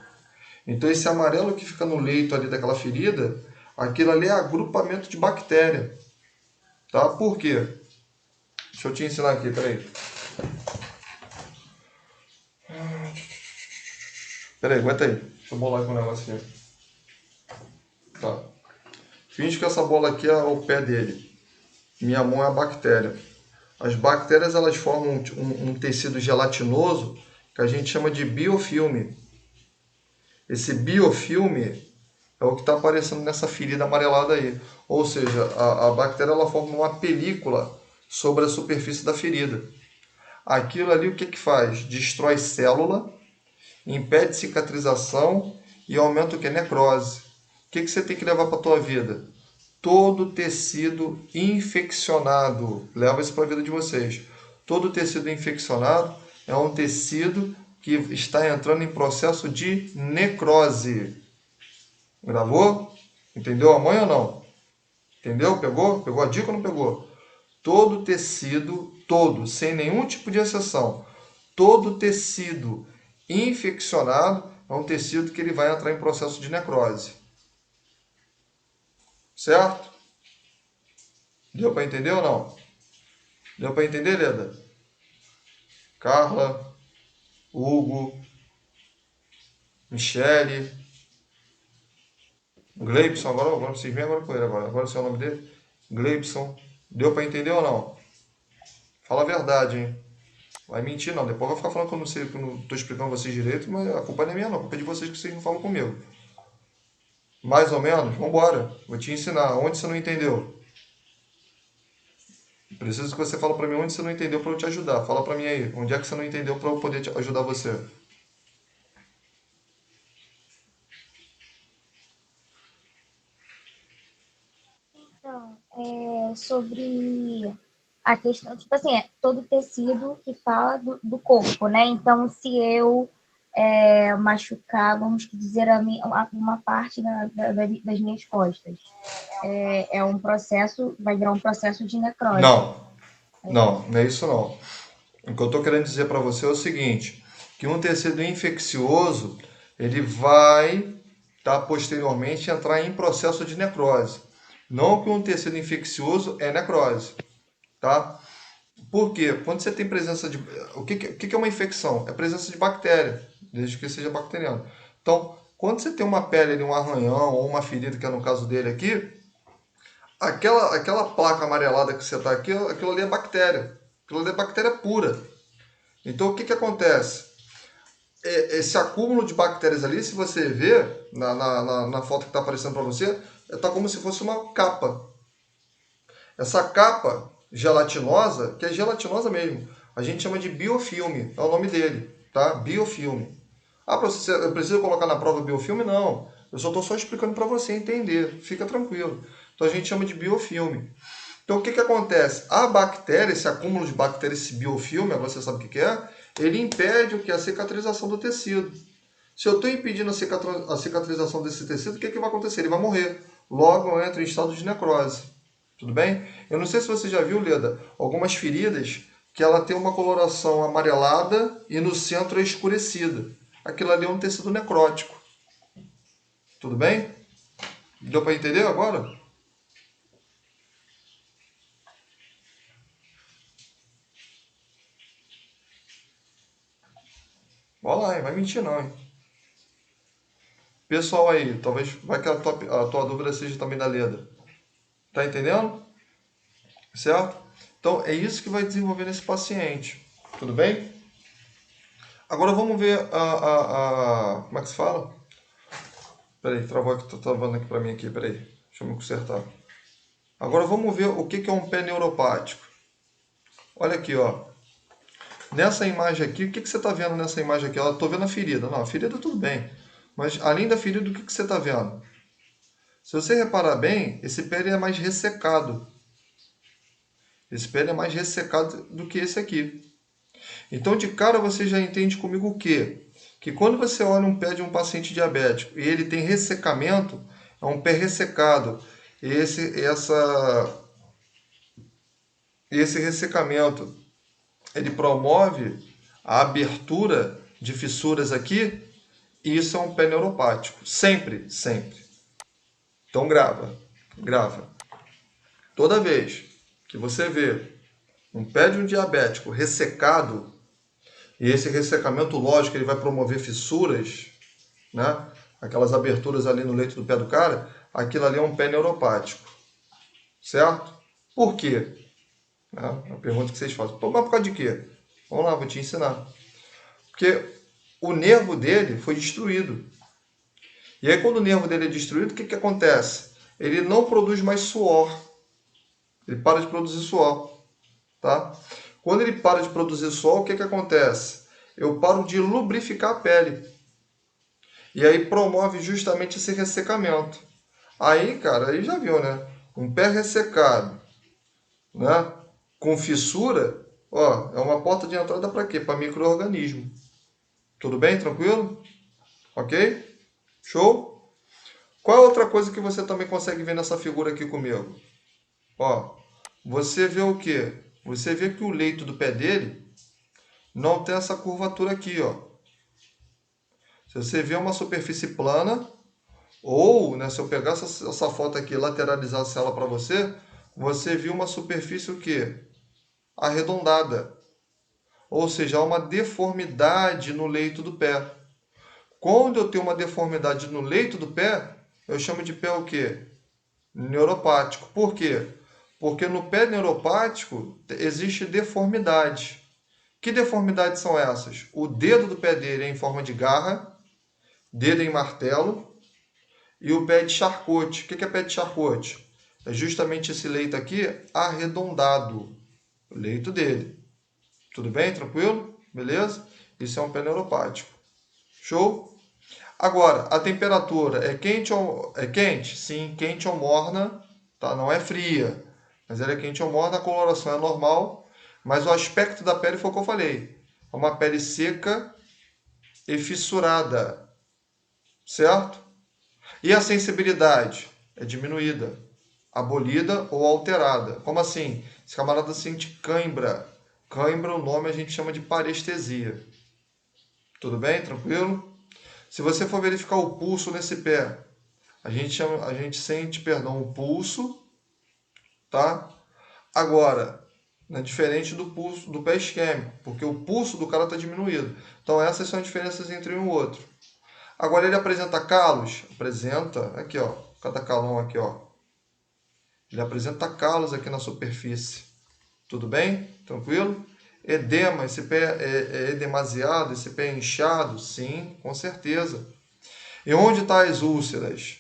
Então, esse amarelo que fica no leito ali daquela ferida, aquilo ali é agrupamento de bactéria. Tá? Por quê? Deixa eu te ensinar aqui, peraí. Peraí, aguenta aí. Deixa eu bolar aqui um negócio aqui. Tá. Finge que essa bola aqui é o pé dele. Minha mão é a bactéria. As bactérias elas formam um tecido gelatinoso que a gente chama de biofilme. Esse biofilme é o que está aparecendo nessa ferida amarelada aí. Ou seja, a bactéria ela forma uma película sobre a superfície da ferida. Aquilo ali o que faz? Destrói célula, impede cicatrização e aumenta o que? Necrose. O que você tem que levar para a tua vida? Todo tecido infeccionado. Leva isso para a vida de vocês. Todo tecido infeccionado é um tecido que está entrando em processo de necrose. Gravou? Entendeu a mãe ou não? Entendeu? Pegou? Pegou a dica ou não pegou? Todo tecido, todo, sem nenhum tipo de exceção, todo tecido infeccionado é um tecido que ele vai entrar em processo de necrose. Certo? Deu para entender ou não? Deu para entender, Leda? Carla, Hugo, Michele, Gleibson, agora vocês vêm agora com ele agora. Agora é o nome dele? Gleibson. Deu para entender ou não? Fala a verdade, hein? Vai mentir não. Depois vai ficar falando que eu não sei, que eu não estou explicando vocês direito, mas a culpa não é minha não. A culpa é de vocês que vocês não falam comigo. Mais ou menos? Vambora. Vou te ensinar. Onde você não entendeu? Preciso que você fale para mim onde você não entendeu para eu te ajudar. Fala para mim aí. Onde é que você não entendeu para eu poder te ajudar você? Então, sobre a questão, tipo assim, é todo tecido que fala do corpo, né? Então, se eu machucar, vamos dizer, uma parte das minhas costas, um processo, vai virar um processo de necrose. Não é isso não. O que eu estou querendo dizer para você é o seguinte, que um tecido infeccioso, ele vai posteriormente entrar em processo de necrose. Não que um tecido infeccioso é necrose, tá? Por quê? Quando você tem presença de... O que é uma infecção? É a presença de bactéria, desde que seja bacteriano. Então, quando você tem uma pele, um arranhão ou uma ferida, que é no caso dele aqui, aquela placa amarelada que você está aqui, aquilo ali é bactéria. Aquilo ali é bactéria pura. Então, o que acontece? Esse acúmulo de bactérias ali, se você ver na foto que está aparecendo para você, está como se fosse uma capa. Essa capa gelatinosa, que é gelatinosa mesmo, a gente chama de biofilme, é o nome dele, tá? Biofilme. Ah, eu preciso colocar na prova biofilme? Não. Eu só explicando para você entender. Fica tranquilo. Então a gente chama de biofilme. Então o que acontece? A bactéria, esse acúmulo de bactérias, esse biofilme, agora você sabe o que é, ele impede o que? A cicatrização do tecido. Se eu estou impedindo a cicatrização desse tecido, o que vai acontecer? Ele vai morrer. Logo eu entro em estado de necrose. Tudo bem? Eu não sei se você já viu, Leda, algumas feridas que ela tem uma coloração amarelada e no centro é escurecida. Aquilo ali é um tecido necrótico. Tudo bem? Deu para entender agora? Olha lá, hein? Vai mentir não, hein? Pessoal aí, talvez vai que a tua dúvida seja também da Leda. Tá entendendo? Certo? Então, é isso que vai desenvolver nesse paciente. Tudo bem? Agora vamos ver como é que se fala? Peraí, travou aqui, tá travando aqui para mim aqui, peraí. Deixa eu me consertar. Agora vamos ver o que é um pé neuropático. Olha aqui, ó. Nessa imagem aqui, o que você está vendo nessa imagem aqui? Estou vendo a ferida. Não, a ferida tudo bem. Mas além da ferida, o que você está vendo? Se você reparar bem, esse pé é mais ressecado. Esse pé é mais ressecado do que esse aqui. Então, de cara, você já entende comigo o quê? Que quando você olha um pé de um paciente diabético e ele tem ressecamento, é um pé ressecado. Esse ressecamento, ele promove a abertura de fissuras aqui, e isso é um pé neuropático. Sempre, sempre. Então grava. Toda vez que você vê um pé de um diabético ressecado, e esse ressecamento, lógico, ele vai promover fissuras, né? Aquelas aberturas ali no leito do pé do cara, aquilo ali é um pé neuropático. Certo? Por quê? A pergunta que vocês fazem. Mas por causa de quê? Vamos lá, vou te ensinar. Porque o nervo dele foi destruído. E aí, quando o nervo dele é destruído, o que acontece? Ele não produz mais suor. Ele para de produzir suor. Tá? Quando ele para de produzir suor, o que acontece? Eu paro de lubrificar a pele. E aí promove justamente esse ressecamento. Aí, cara, aí já viu, né? Um pé ressecado, né? Com fissura, ó, é uma porta de entrada para quê? Para micro-organismo. Tudo bem? Tranquilo? Ok? Show? Qual é outra coisa que você também consegue ver nessa figura aqui comigo? Ó, você vê o quê? Você vê que o leito do pé dele não tem essa curvatura aqui, ó. Se você vê uma superfície plana, ou, né, se eu pegar essa foto aqui e lateralizasse ela para você, você viu uma superfície o quê? Arredondada. Ou seja, há uma deformidade no leito do pé. Quando eu tenho uma deformidade no leito do pé, eu chamo de pé o quê? Neuropático. Por quê? Porque no pé neuropático existe deformidade. Que deformidades são essas? O dedo do pé dele é em forma de garra, dedo em martelo, e o pé de charcote. O que é pé de charcote? É justamente esse leito aqui arredondado. O leito dele. Tudo bem? Tranquilo? Beleza? Isso é um pé neuropático. Show? Agora, a temperatura é quente ou é quente? Sim, quente ou morna, tá? Não é fria, mas ela é quente ou morna, a coloração é normal, mas o aspecto da pele foi o que eu falei. É uma pele seca e fissurada, certo? E a sensibilidade é diminuída, abolida ou alterada. Como assim? Esse camarada sente cãibra. Cãibra, o nome a gente chama de parestesia. Tudo bem? Tranquilo? Se você for verificar o pulso nesse pé, a gente sente, perdão, o pulso, tá? Agora, né, diferente do pulso do pé isquêmico, porque o pulso do cara está diminuído. Então essas são as diferenças entre um e o outro. Agora ele apresenta calos? Apresenta, aqui ó, cada calão aqui ó. Ele apresenta calos aqui na superfície. Tudo bem? Tranquilo? Edema, esse pé é edemasiado, esse pé é inchado? Sim, com certeza. E onde estão as úlceras?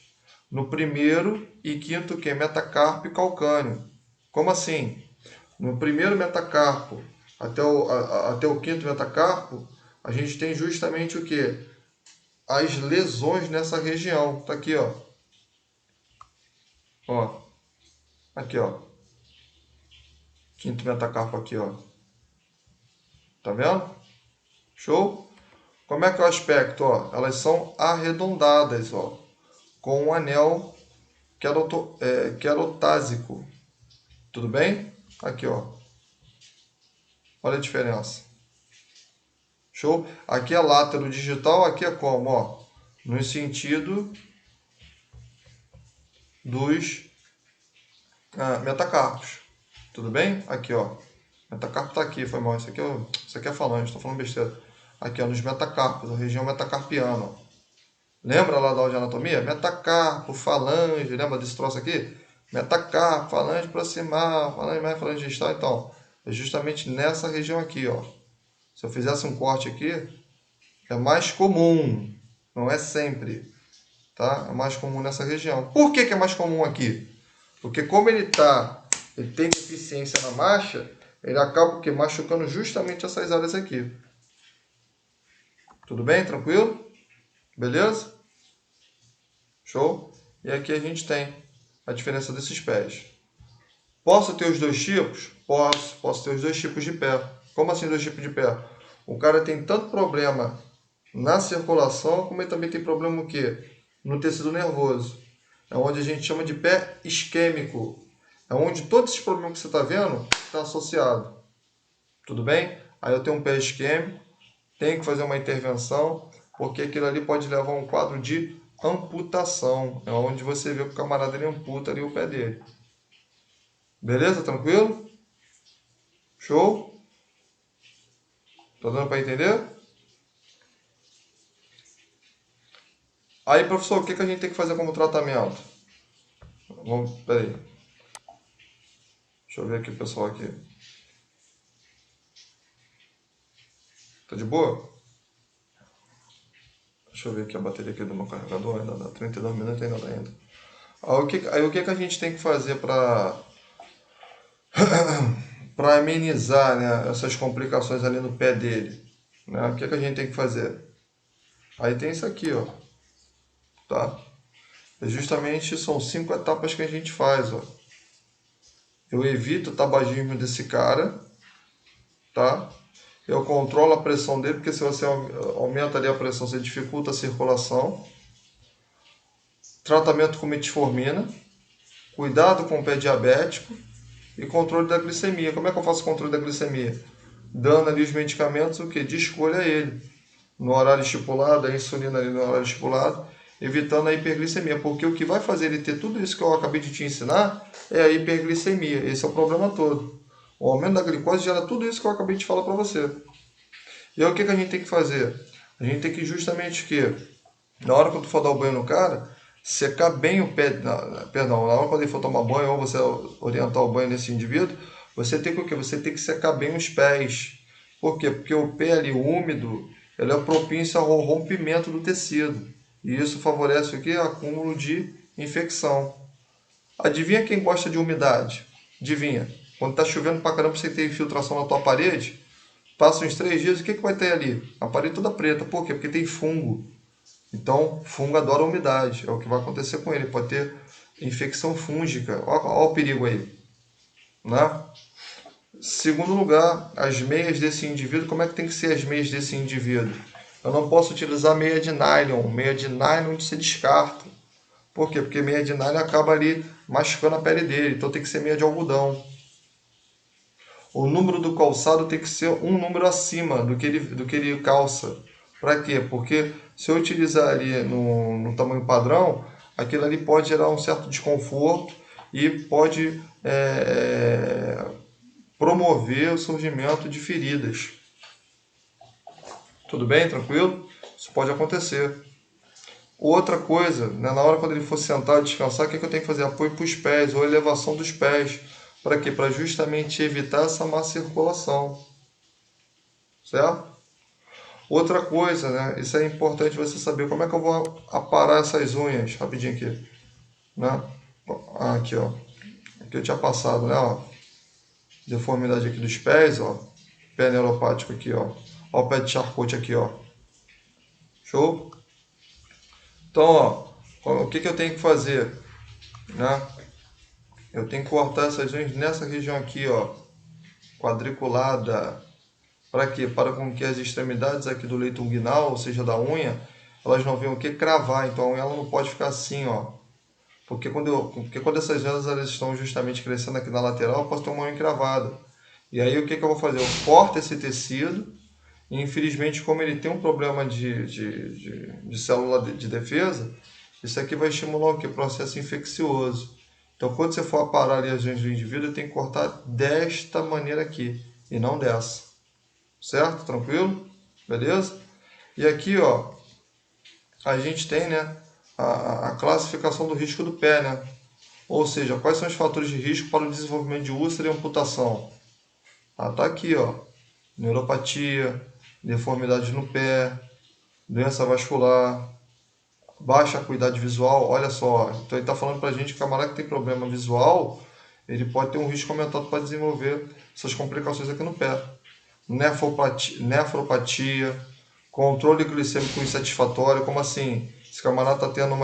No primeiro e quinto que é metacarpo e calcâneo. Como assim? No primeiro metacarpo até o quinto metacarpo, a gente tem justamente o que? As lesões nessa região. Tá aqui, ó. Ó. Aqui, ó. Quinto metacarpo aqui, ó. Tá vendo? Show? Como é que é o aspecto, ó? Elas são arredondadas, ó. Com um anel querotásico. Tudo bem? Aqui, ó. Olha a diferença. Show? Aqui é látero digital, aqui é como? Ó, no sentido dos metacarpos. Tudo bem? Aqui, ó. Metacarpo tá aqui, foi mal. Isso aqui é falange, estou falando besteira. Aqui, ó, nos metacarpos, a região metacarpiana. Ó. Lembra lá da aula de anatomia? Metacarpo, falange, lembra desse troço aqui? Metacarpo, falange proximal, falange mais, falange distal. Então, é justamente nessa região aqui, ó. Se eu fizesse um corte aqui, é mais comum, não é sempre, tá? É mais comum nessa região. Por que é mais comum aqui? Porque como ele tem deficiência na marcha, ele acaba machucando justamente essas áreas aqui. Tudo bem? Tranquilo? Beleza? Show? E aqui a gente tem a diferença desses pés. Posso ter os dois tipos? Posso ter os dois tipos de pé. Como assim dois tipos de pé? O cara tem tanto problema na circulação, como ele também tem problema o quê? No tecido nervoso. É onde a gente chama de pé isquêmico. É onde todos esses problemas que você está vendo está associado. Tudo bem? Aí eu tenho um pé isquêmico, tenho que fazer uma intervenção, porque aquilo ali pode levar a um quadro de amputação. É onde você vê que o camarada ele amputa ali o pé dele. Beleza? Tranquilo? Show? Tá dando para entender? Aí, professor, o que a gente tem que fazer como tratamento? Peraí. Deixa eu ver aqui o pessoal aqui. Tá de boa? Deixa eu ver aqui a bateria aqui do meu carregador. Ainda dá 32 minutos, ainda dá ainda. Aí o que a gente tem que fazer para para amenizar, né, essas complicações ali no pé dele? Né? O que a gente tem que fazer? Aí tem isso aqui, ó. Tá? Justamente são 5 etapas que a gente faz, ó. Eu evito o tabagismo desse cara, tá? Eu controlo a pressão dele, porque se você aumenta ali a pressão, você dificulta a circulação. tratamento com metformina, cuidado com o pé diabético e controle da glicemia. Como é que eu faço controle da glicemia? Dando ali os medicamentos, o que? De escolha a ele. No horário estipulado, a insulina ali no horário estipulado, evitando a hiperglicemia. Porque o que vai fazer ele ter tudo isso que eu acabei de te ensinar é a hiperglicemia. Esse é o problema todo. O aumento da glicose gera tudo isso que eu acabei de falar para você. E aí o que a gente tem que fazer? A gente tem que justamente o quê? Na hora que tu for dar o banho no cara, secar bem o pé, perdão, na hora quando ele for tomar banho ou você orientar o banho desse indivíduo, você tem que o quê? Você tem que secar bem os pés. Por quê? Porque o pé ali úmido, ele é propício ao rompimento do tecido. E isso favorece o quê? Acúmulo de infecção. Adivinha quem gosta de umidade? Adivinha. Quando está chovendo pra caramba, você tem infiltração na tua parede, passa uns 3 dias, o que vai ter ali? A parede toda preta. Por quê? Porque tem fungo. Então, fungo adora a umidade. É o que vai acontecer com ele. Pode ter infecção fúngica. Olha o perigo aí. Né? Segundo lugar, as meias desse indivíduo. Como é que tem que ser as meias desse indivíduo? Eu não posso utilizar meia de nylon. Meia de nylon se descarta. Por quê? Porque meia de nylon acaba ali machucando a pele dele. Então tem que ser meia de algodão. O número do calçado tem que ser um número acima do que ele calça. Para quê? Porque se eu utilizar ali no tamanho padrão, aquilo ali pode gerar um certo desconforto e pode promover o surgimento de feridas. Tudo bem? Tranquilo? Isso pode acontecer. Outra coisa, né, na hora quando ele for sentar e descansar, o que eu tenho que fazer? Apoio para os pés ou elevação dos pés. Para quê? Para justamente evitar essa má circulação. Certo? Outra coisa, né? Isso é importante você saber. Como é que eu vou aparar essas unhas? Rapidinho aqui. Né? Aqui, ó. Aqui eu tinha passado, né? Ó. Deformidade aqui dos pés, ó. Pé neuropático aqui, ó. Ó o pé de Charcot aqui, ó. Show? Então, ó. O que eu tenho que fazer? Né? Eu tenho que cortar essas unhas nessa região aqui, ó. Quadriculada. Para quê? Para com que as extremidades aqui do leito unguinal, ou seja, da unha, elas não venham o que? Cravar. Então a unha ela não pode ficar assim, ó. Porque quando essas unhas elas estão justamente crescendo aqui na lateral, eu posso ter uma unha cravada. E aí o que eu vou fazer? Eu corto esse tecido e infelizmente como ele tem um problema de célula de defesa, isso aqui vai estimular o que? Processo infeccioso. Então quando você for aparar ali as unhas do indivíduo, tem que cortar desta maneira aqui e não dessa. Certo? Tranquilo? Beleza? E aqui, ó, a gente tem, né, a classificação do risco do pé, né? Ou seja, quais são os fatores de risco para o desenvolvimento de úlcera e amputação? Ah, tá aqui, ó. Neuropatia, deformidade no pé, doença vascular, baixa acuidade visual. Olha só, então ele está falando para a gente que o camarada que tem problema visual, ele pode ter um risco aumentado para desenvolver essas complicações aqui no pé. Nefropatia, controle glicêmico insatisfatório, como assim? Esse camarada está tendo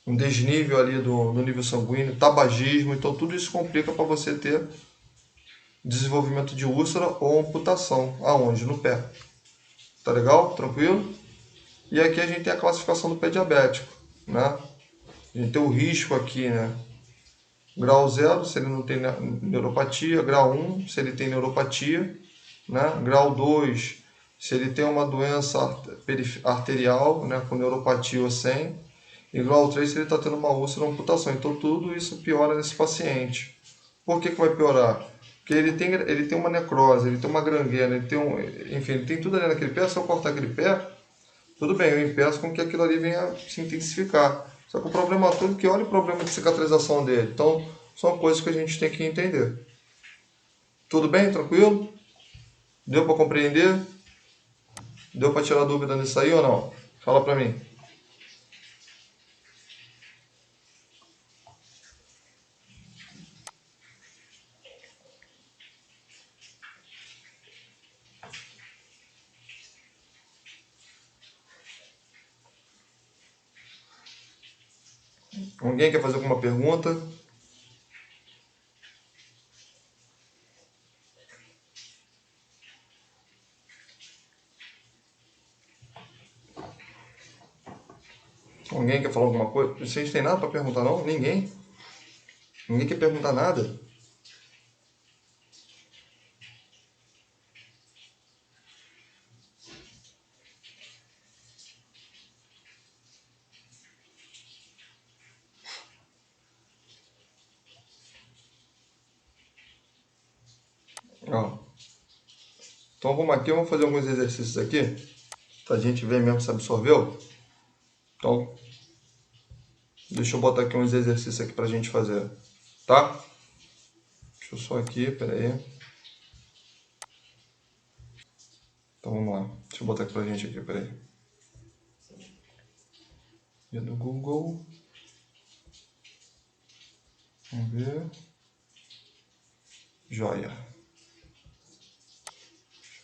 um desnível ali do nível sanguíneo, tabagismo, então tudo isso complica para você ter desenvolvimento de úlcera ou amputação. Aonde? No pé. Tá legal? Tranquilo? E aqui a gente tem a classificação do pé diabético, né? A gente tem o risco aqui, né? Grau 0, se ele não tem neuropatia. Grau 1, se ele tem neuropatia. Né? Grau 2, se ele tem uma doença arterial, né? Com neuropatia ou sem. E grau 3, se ele está tendo uma úlcera ou amputação. Então, tudo isso piora nesse paciente. Por que vai piorar? Porque ele tem uma necrose, ele tem uma gangrena, enfim, ele tem tudo ali naquele pé. Se eu cortar aquele pé, tudo bem, eu impeço com que aquilo ali venha se intensificar. Só que o problema todo é que olha o problema de cicatrização dele. Então, são coisas que a gente tem que entender. Tudo bem? Tranquilo? Deu para compreender? Deu para tirar dúvida nisso aí ou não? Fala para mim. Alguém quer fazer alguma pergunta? Alguém quer falar alguma coisa? Vocês têm nada para perguntar, não? Ninguém? Ninguém quer perguntar nada? Ó. Então vamos aqui, vamos fazer alguns exercícios aqui, pra gente ver mesmo se absorveu. Então, deixa eu botar aqui uns exercícios aqui pra gente fazer, tá? Deixa eu só aqui, pera aí. Então vamos lá, deixa eu botar aqui pra gente aqui, pera aí. Guia do Google. Vamos ver. Joia.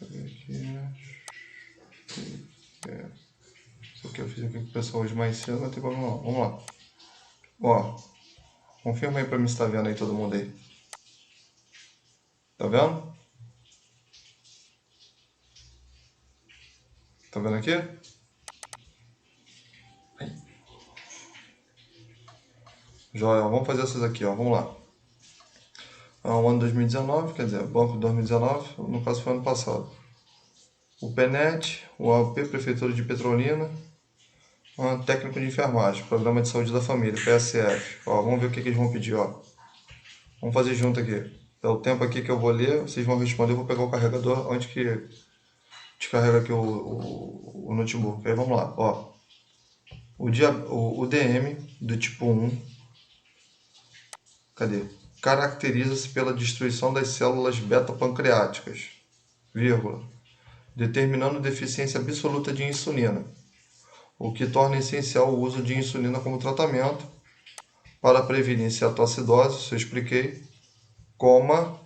Deixa eu ver aqui. Isso aqui eu fiz aqui com o pessoal hoje mais cedo, não tem problema não. Vamos lá. Ó, confirma aí pra mim se tá vendo aí todo mundo aí. Tá vendo? Tá vendo aqui? Joia, vamos fazer essas aqui, ó. Vamos lá. O ano 2019, quer dizer, banco de 2019, no caso foi ano passado. O PENET, o AUP, Prefeitura de Petrolina, técnico de enfermagem, Programa de Saúde da Família, PSF. Ó, vamos ver o que eles vão pedir, ó. Vamos fazer junto aqui. É o tempo aqui que eu vou ler, vocês vão responder, eu vou pegar o carregador onde que descarrega aqui o notebook. Aí vamos lá, ó. O DM do tipo 1, cadê? Caracteriza-se pela destruição das células beta-pancreáticas, vírgula, determinando deficiência absoluta de insulina, o que torna essencial o uso de insulina como tratamento para prevenir cetoacidose, isso eu expliquei, coma,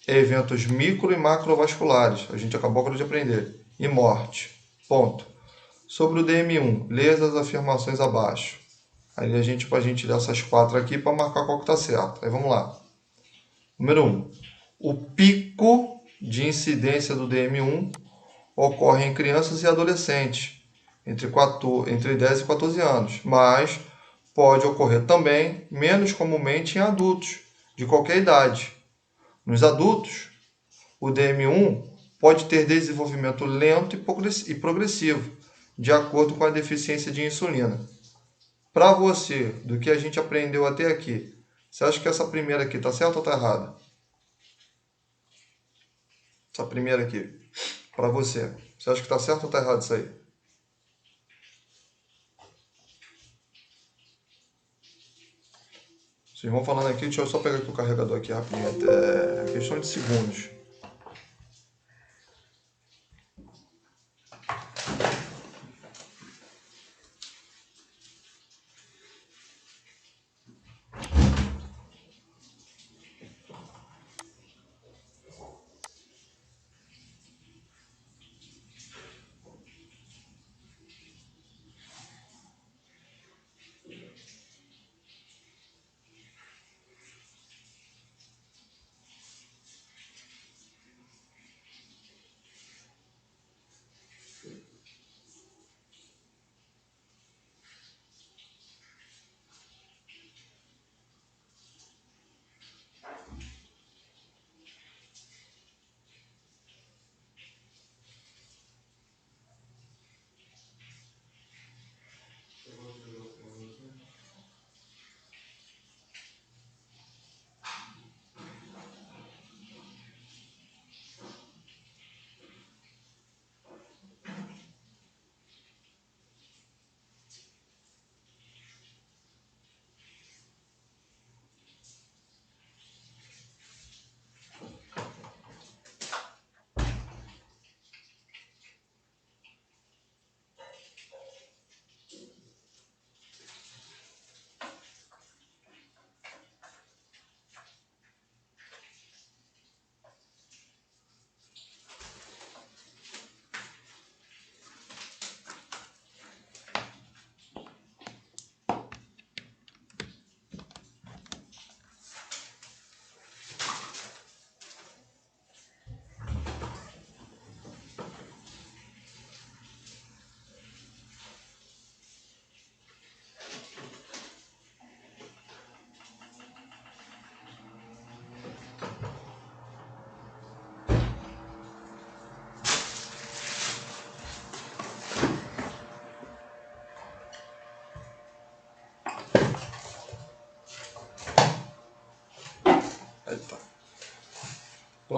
eventos micro e macrovasculares, a gente acabou de aprender, e morte. Ponto. Sobre o DM1, lê as afirmações abaixo. Aí a gente lê essas 4 aqui para marcar qual que está certo. Aí vamos lá. Número 1. O pico de incidência do DM1 ocorre em crianças e adolescentes, entre 10 e 14 anos, mas pode ocorrer também, menos comumente, em adultos, de qualquer idade. Nos adultos, o DM1 pode ter desenvolvimento lento e progressivo, de acordo com a deficiência de insulina. Para você, do que a gente aprendeu até aqui, você acha que essa primeira aqui está certa ou está errada? Essa primeira aqui, para você. Você acha que está certo ou está errado isso aí? Vocês vão falando aqui, deixa eu só pegar aqui o carregador aqui rapidinho, é questão de segundos.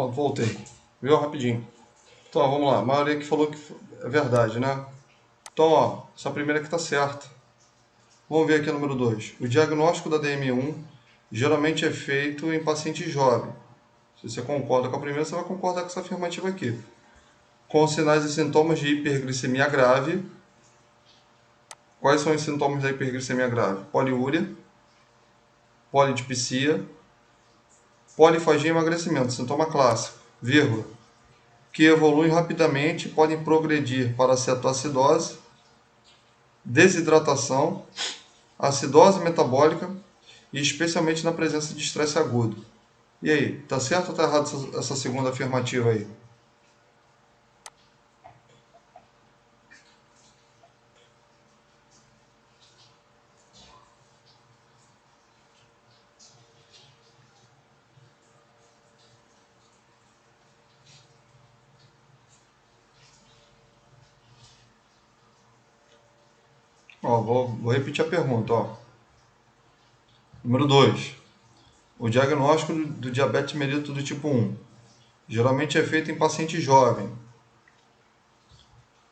Pronto, voltei. Viu? Rapidinho. Então, ó, vamos lá. A maioria que falou que é verdade, né? Então, ó, essa primeira aqui tá certa. Vamos ver aqui o número 2. O diagnóstico da DM1 geralmente é feito em paciente jovem. Se você concorda com a primeira, você vai concordar com essa afirmativa aqui. Com sinais e sintomas de hiperglicemia grave. Quais são os sintomas da hiperglicemia grave? Poliúria, polidipsia, polifagia e emagrecimento, sintoma clássico, vírgula, que evoluem rapidamente e podem progredir para cetoacidose, desidratação, acidose metabólica e especialmente na presença de estresse agudo. E aí, tá certo ou tá errado essa segunda afirmativa aí? Ó, vou repetir a pergunta, ó. Número 2. O diagnóstico do diabetes mellitus do tipo 1 geralmente é feito em paciente jovem,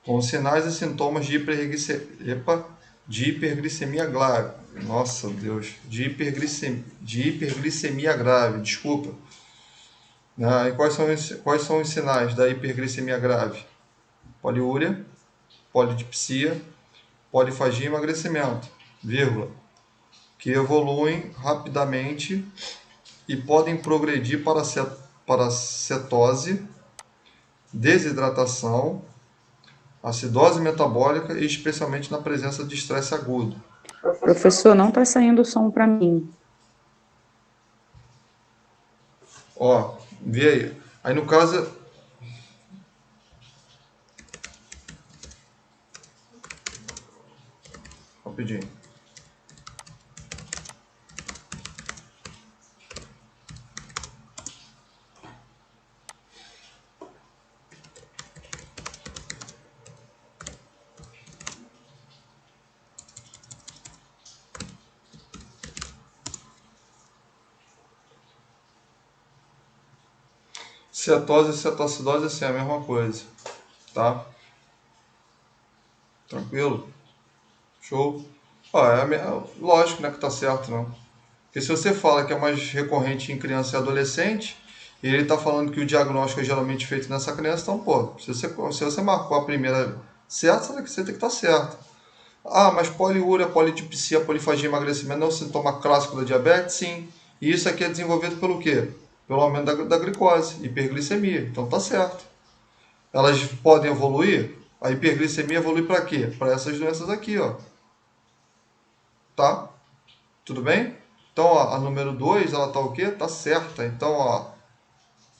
com sinais e sintomas de hiperglicemia grave. Nossa, Deus, de hiperglicemia grave, desculpa. E quais são os sinais da hiperglicemia grave? Poliúria, polidipsia, polifagia e emagrecimento, vírgula, que evoluem rapidamente e podem progredir para cetose, desidratação, acidose metabólica e especialmente na presença de estresse agudo. Professor, não está saindo o som para mim. Ó, vê aí. Aí no caso... Rapidinho. Cetose e cetoacidose assim, é a mesma coisa, tá? Tranquilo? Show? Ó, lógico, né, que tá certo, não? Porque se você fala que é mais recorrente em criança e adolescente, e ele está falando que o diagnóstico é geralmente feito nessa criança, então, pô, se você marcou a primeira certa, você tem que estar certo. Ah, mas poliúria, polidipsia, polifagia e emagrecimento não é um sintoma clássico da diabetes? Sim. E isso aqui é desenvolvido pelo quê? Pelo aumento da glicose, hiperglicemia. Então tá certo. Elas podem evoluir? A hiperglicemia evolui para quê? Para essas doenças aqui, ó. Tá? Tudo bem? Então, ó, a número 2, ela tá o quê? Tá certa. Então, ó,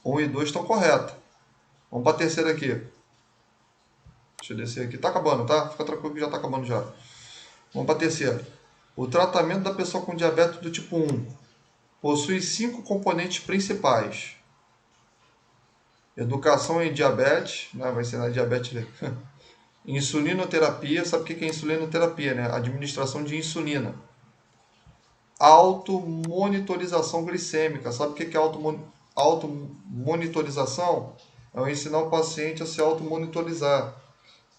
1 e 2 estão corretas. Vamos para a terceira aqui. Deixa eu descer aqui. Tá acabando, tá? Fica tranquilo que já tá acabando já. Vamos para a terceira. O tratamento da pessoa com diabetes do tipo 1 possui 5 componentes principais. Educação em diabetes, né? Vai ensinar diabetes. Insulinoterapia, sabe o que é insulinoterapia, né? Administração de insulina. Automonitorização glicêmica, sabe o que é automonitorização? É eu ensinar o paciente a se automonitorizar.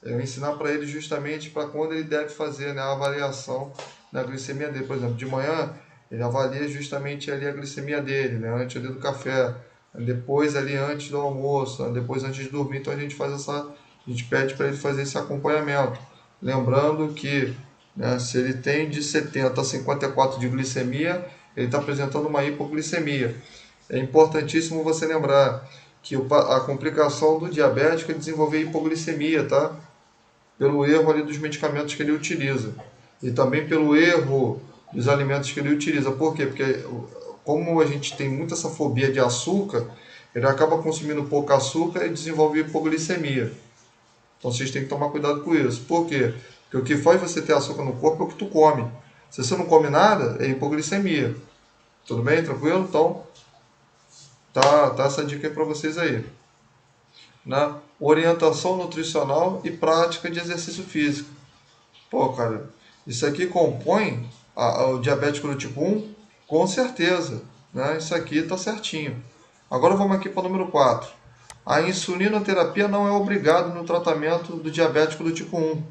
É eu ensinar para ele justamente para quando ele deve fazer, né, a avaliação da glicemia dele. Por exemplo, de manhã ele avalia justamente ali a glicemia dele, né, antes ali do café, depois ali antes do almoço, depois antes de dormir. Então a gente pede para ele fazer esse acompanhamento. Lembrando que, né, se ele tem de 70 a 54 de glicemia, ele está apresentando uma hipoglicemia. É importantíssimo você lembrar que a complicação do diabético é desenvolver hipoglicemia, tá? Pelo erro ali dos medicamentos que ele utiliza. E também pelo erro dos alimentos que ele utiliza. Por quê? Porque como a gente tem muita essa fobia de açúcar, ele acaba consumindo pouco açúcar e desenvolve hipoglicemia. Então vocês têm que tomar cuidado com isso. Por quê? Porque o que faz você ter açúcar no corpo é o que tu come. Se você não come nada, é hipoglicemia. Tudo bem? Tranquilo? Então, tá essa dica aí para vocês aí. Né? Orientação nutricional e prática de exercício físico. Pô, cara, isso aqui compõe o diabético do tipo 1? Com certeza. Né? Isso aqui tá certinho. Agora vamos aqui para o número 4. A insulinoterapia não é obrigada no tratamento do diabético do tipo 1,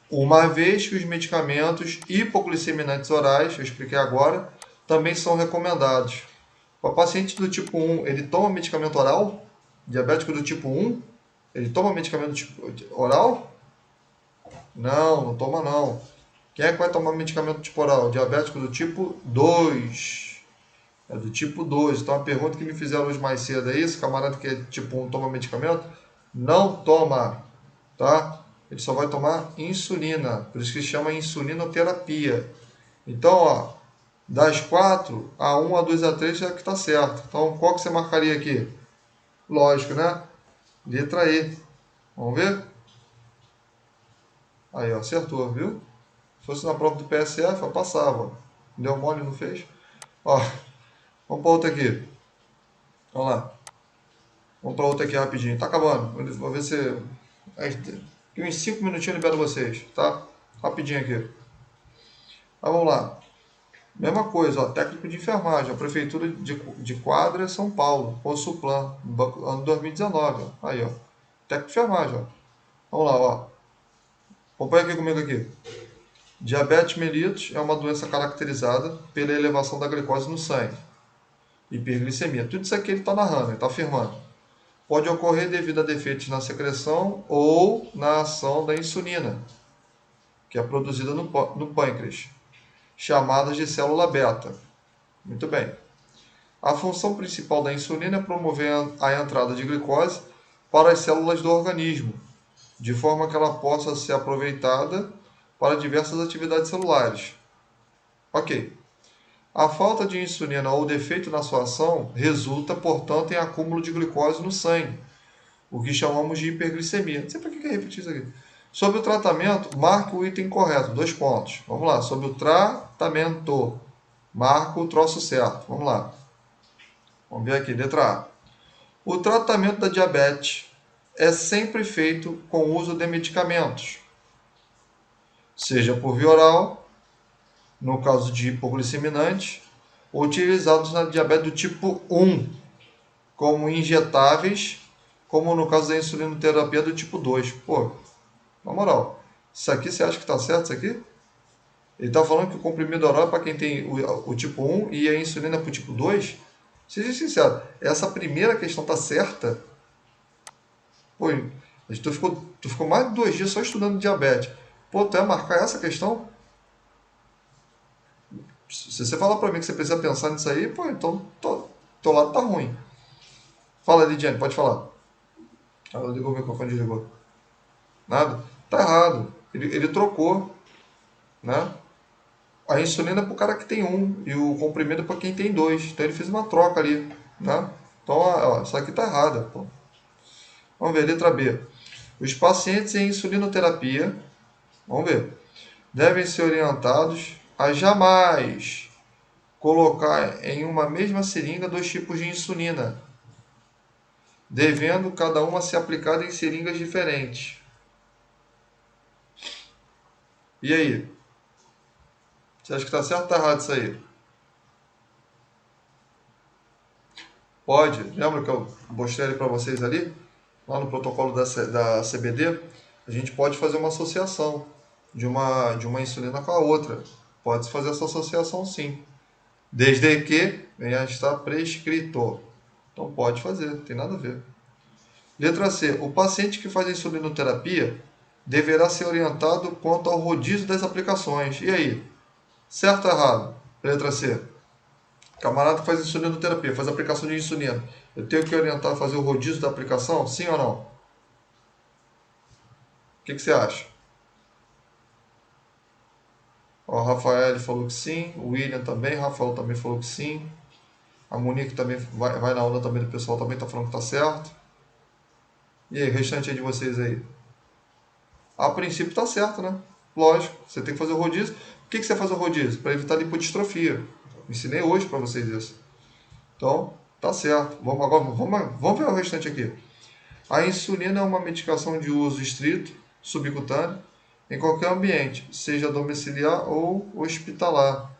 uma vez que os medicamentos hipoglicemiantes orais, eu expliquei agora, também são recomendados. O paciente do tipo 1, ele toma medicamento oral? Diabético do tipo 1, ele toma medicamento oral? Não, não toma não. Quem é que vai tomar medicamento tipo oral? Diabético do tipo 2. É do tipo 2. Então a pergunta que me fizeram hoje mais cedo é isso? Camarada que é tipo 1 toma medicamento? Não toma, tá? Ele só vai tomar insulina. Por isso que chama insulinoterapia. Então, ó, das 4, a 1, a 2, a 3 é que tá certo. Então, qual que você marcaria aqui? Lógico, né? Letra E. Vamos ver? Aí, ó, acertou, viu? Se fosse na prova do PSF, eu passava. Deu mole, não fez? Ó, vamos para outra aqui. Vamos lá. Vamos para outra aqui rapidinho. Tá acabando. Vou ver se... Aqui uns 5 minutinhos eu libero vocês, tá? Rapidinho aqui. Mas vamos lá. Mesma coisa, ó, técnico de enfermagem, a Prefeitura de Quadra, São Paulo, Consuplan, ano 2019. Ó. Aí, ó. Técnico de enfermagem, ó. Vamos lá, ó. Acompanha aqui comigo aqui. Diabetes mellitus é uma doença caracterizada pela elevação da glicose no sangue. Hiperglicemia. Tudo isso aqui ele está narrando, ele está afirmando. Pode ocorrer devido a defeitos na secreção ou na ação da insulina, que é produzida no pâncreas, chamadas de célula beta. Muito bem. A função principal da insulina é promover a entrada de glicose para as células do organismo, de forma que ela possa ser aproveitada para diversas atividades celulares. Ok. A falta de insulina ou defeito na sua ação resulta, portanto, em acúmulo de glicose no sangue, o que chamamos de hiperglicemia. Não sei para que eu repeti isso aqui. Sobre o tratamento, marque o item correto. 2 pontos. Vamos lá. Sobre o tratamento, marca o troço certo. Vamos lá. Vamos ver aqui. Letra A. O tratamento da diabetes é sempre feito com o uso de medicamentos, seja por via oral, no caso de hipoglicemiantes, utilizados na diabetes do tipo 1, como injetáveis, como no caso da insulinoterapia do tipo 2. Pô, na moral, isso aqui você acha que está certo, isso aqui? Ele está falando que o comprimido oral é para quem tem o tipo 1 e a insulina para o tipo 2? Seja sincero, essa primeira questão está certa? Pô, tu ficou mais de 2 dias só estudando diabetes. Pô, tu ia marcar essa questão? Se você falar para mim que você precisa pensar nisso aí, pô, então teu lado tá ruim. Fala, Lidiane, pode falar. Ela ligou o microfone, desligou. Nada? Tá errado. Ele trocou, né? A insulina é para o cara que tem 1 e o comprimido é para quem tem 2. Então ele fez uma troca ali, né? Então, ó, isso aqui tá errado, pô. Vamos ver, letra B. Os pacientes em insulinoterapia, vamos ver, devem ser orientados a jamais colocar em uma mesma seringa 2 tipos de insulina, devendo cada uma ser aplicada em seringas diferentes. E aí? Você acha que está certo ou está errado isso aí? Pode. Lembra que eu mostrei ali para vocês ali? Lá no protocolo da CBD, a gente pode fazer uma associação de uma insulina com a outra. Pode-se fazer essa associação sim. Desde que venha a estar prescrito. Então pode fazer, não tem nada a ver. Letra C. O paciente que faz insulinoterapia deverá ser orientado quanto ao rodízio das aplicações. E aí? Certo ou errado? Letra C. Camarada que faz insulinoterapia, faz aplicação de insulina. Eu tenho que orientar a fazer o rodízio da aplicação? Sim ou não? O que você acha? Ó, o Rafael falou que sim, o William também, o Rafael também falou que sim. A Monique também vai na onda também do pessoal, também está falando que está certo. E aí, o restante aí de vocês aí? A princípio está certo, né? Lógico, você tem que fazer o rodízio. Por que você faz o rodízio? Para evitar lipodistrofia. Ensinei hoje para vocês isso. Então, tá certo. Vamos ver o restante aqui. A insulina é uma medicação de uso estrito, subcutâneo, em qualquer ambiente, seja domiciliar ou hospitalar.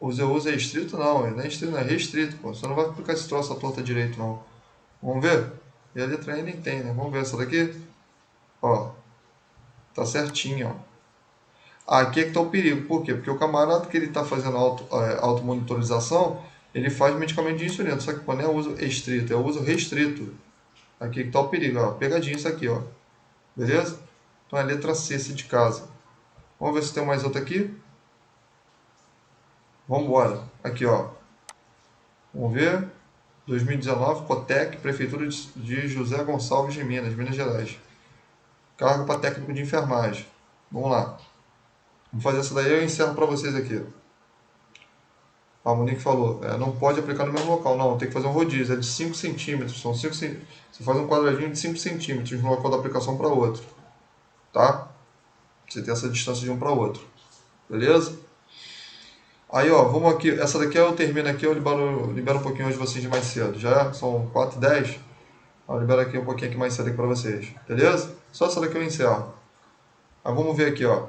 Usa é restrito? Não, ele não é restrito, não, é restrito, pô. Você não vai aplicar esse troço à torta direito, não. Vamos ver? E a letra N tem, né? Vamos ver essa daqui? Ó, tá certinho, ó. Aqui é que tá o perigo. Por quê? Porque o camarada que ele tá fazendo automonitorização, ele faz medicamento de insulina. Só que quando é uso estrito, é uso restrito. Aqui que tá o perigo, ó. Pegadinha isso aqui, ó. Beleza? Então é a letra C, C de casa. Vamos ver se tem mais outra aqui. Vamos embora. Aqui, ó. Vamos ver. 2019, Cotec, Prefeitura de José Gonçalves de Minas, Minas Gerais. Cargo para técnico de enfermagem. Vamos lá. Vamos fazer essa daí e eu encerro para vocês aqui. A Monique falou, não pode aplicar no mesmo local. Não, tem que fazer um rodízio. É de 5 centímetros. São 5 Você faz um quadradinho de 5 centímetros no local da aplicação para outro. Tá? Você tem essa distância de um para outro. Beleza? Aí, ó, vamos aqui. Essa daqui eu termino aqui, eu libero um pouquinho hoje vocês de mais cedo. Já são 4h10. Eu libero aqui um pouquinho aqui mais cedo aqui para vocês. Beleza? Só essa daqui eu encerro. Aí vamos ver aqui, ó.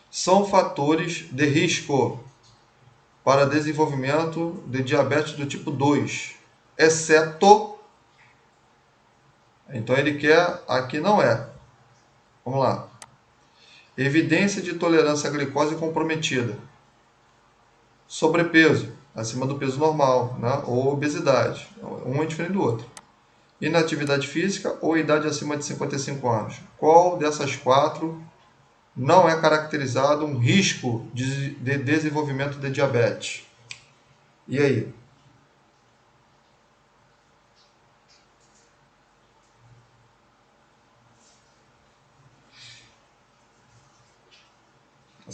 São fatores de risco para desenvolvimento de diabetes do tipo 2, exceto... Então ele quer, aqui não é. Vamos lá. Evidência de tolerância à glicose comprometida. Sobrepeso, acima do peso normal, né? Ou obesidade. Um é diferente do outro. Inatividade física ou idade acima de 55 anos. Qual dessas 4 não é caracterizado um risco de desenvolvimento de diabetes? E aí?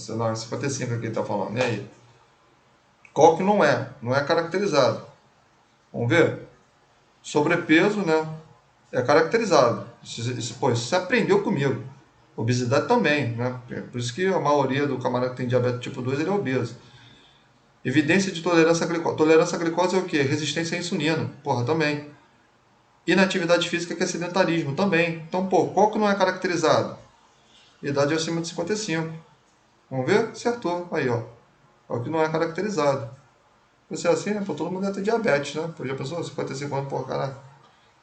Não, é 55 aqui ele está falando. E aí? Qual que não é? Não é caracterizado. Vamos ver? Sobrepeso, né? É caracterizado. Isso você aprendeu comigo. Obesidade também, né? Por isso que a maioria do camarada que tem diabetes tipo 2, ele é obeso. Evidência de tolerância à glicose. Tolerância à glicose é o quê? Resistência à insulina. Porra, também. Inatividade física, que é sedentarismo. Também. Então, pô, qual que não é caracterizado? Idade acima de 55. Vamos ver? Acertou. Aí, ó. É o que não é caracterizado. Você é assim, né? Pô, todo mundo deve ter diabetes, né? Pô, já pensou? 55 anos, porra, caraca.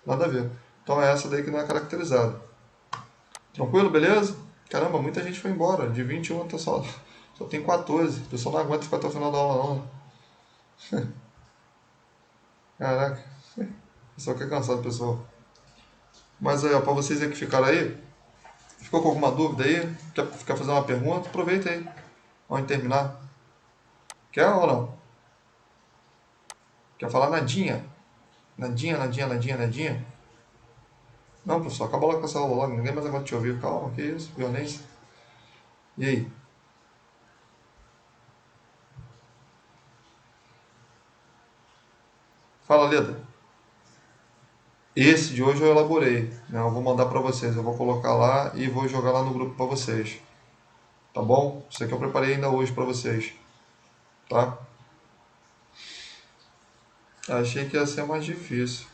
Nada a ver. Então é essa daí que não é caracterizada. Tranquilo, beleza? Caramba, muita gente foi embora. De 21 até só tem 14. O pessoal não aguenta ficar até o final da aula, não. Caraca. O pessoal quer cansado, pessoal. Mas aí, ó, pra vocês aí que ficaram aí, ficou com alguma dúvida aí? Quer fazer uma pergunta? Aproveita aí. Vamos terminar. Quer ou não? Quer falar nadinha? Nadinha, nadinha, nadinha, nadinha? Não, pessoal, acaba logo com essa aula logo. Ninguém mais aguenta te ouvir. Calma, que isso? Violência. E aí? Fala, Leda. Esse de hoje eu elaborei, né? Eu vou mandar para vocês, eu vou colocar lá e vou jogar lá no grupo para vocês. Tá bom? Isso aqui eu preparei ainda hoje para vocês. Tá? Achei que ia ser mais difícil.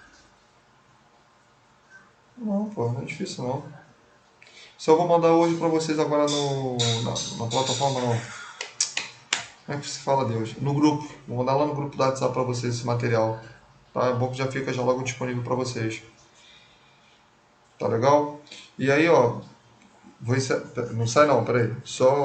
Não, pô, não é difícil não. Só vou mandar hoje para vocês agora na plataforma, não. Como é que se fala, Deus? No grupo. Vou mandar lá no grupo do WhatsApp para vocês esse material. Tá? É bom que já fica já logo disponível para vocês. Tá legal? E aí, ó. Não sai não, peraí. Só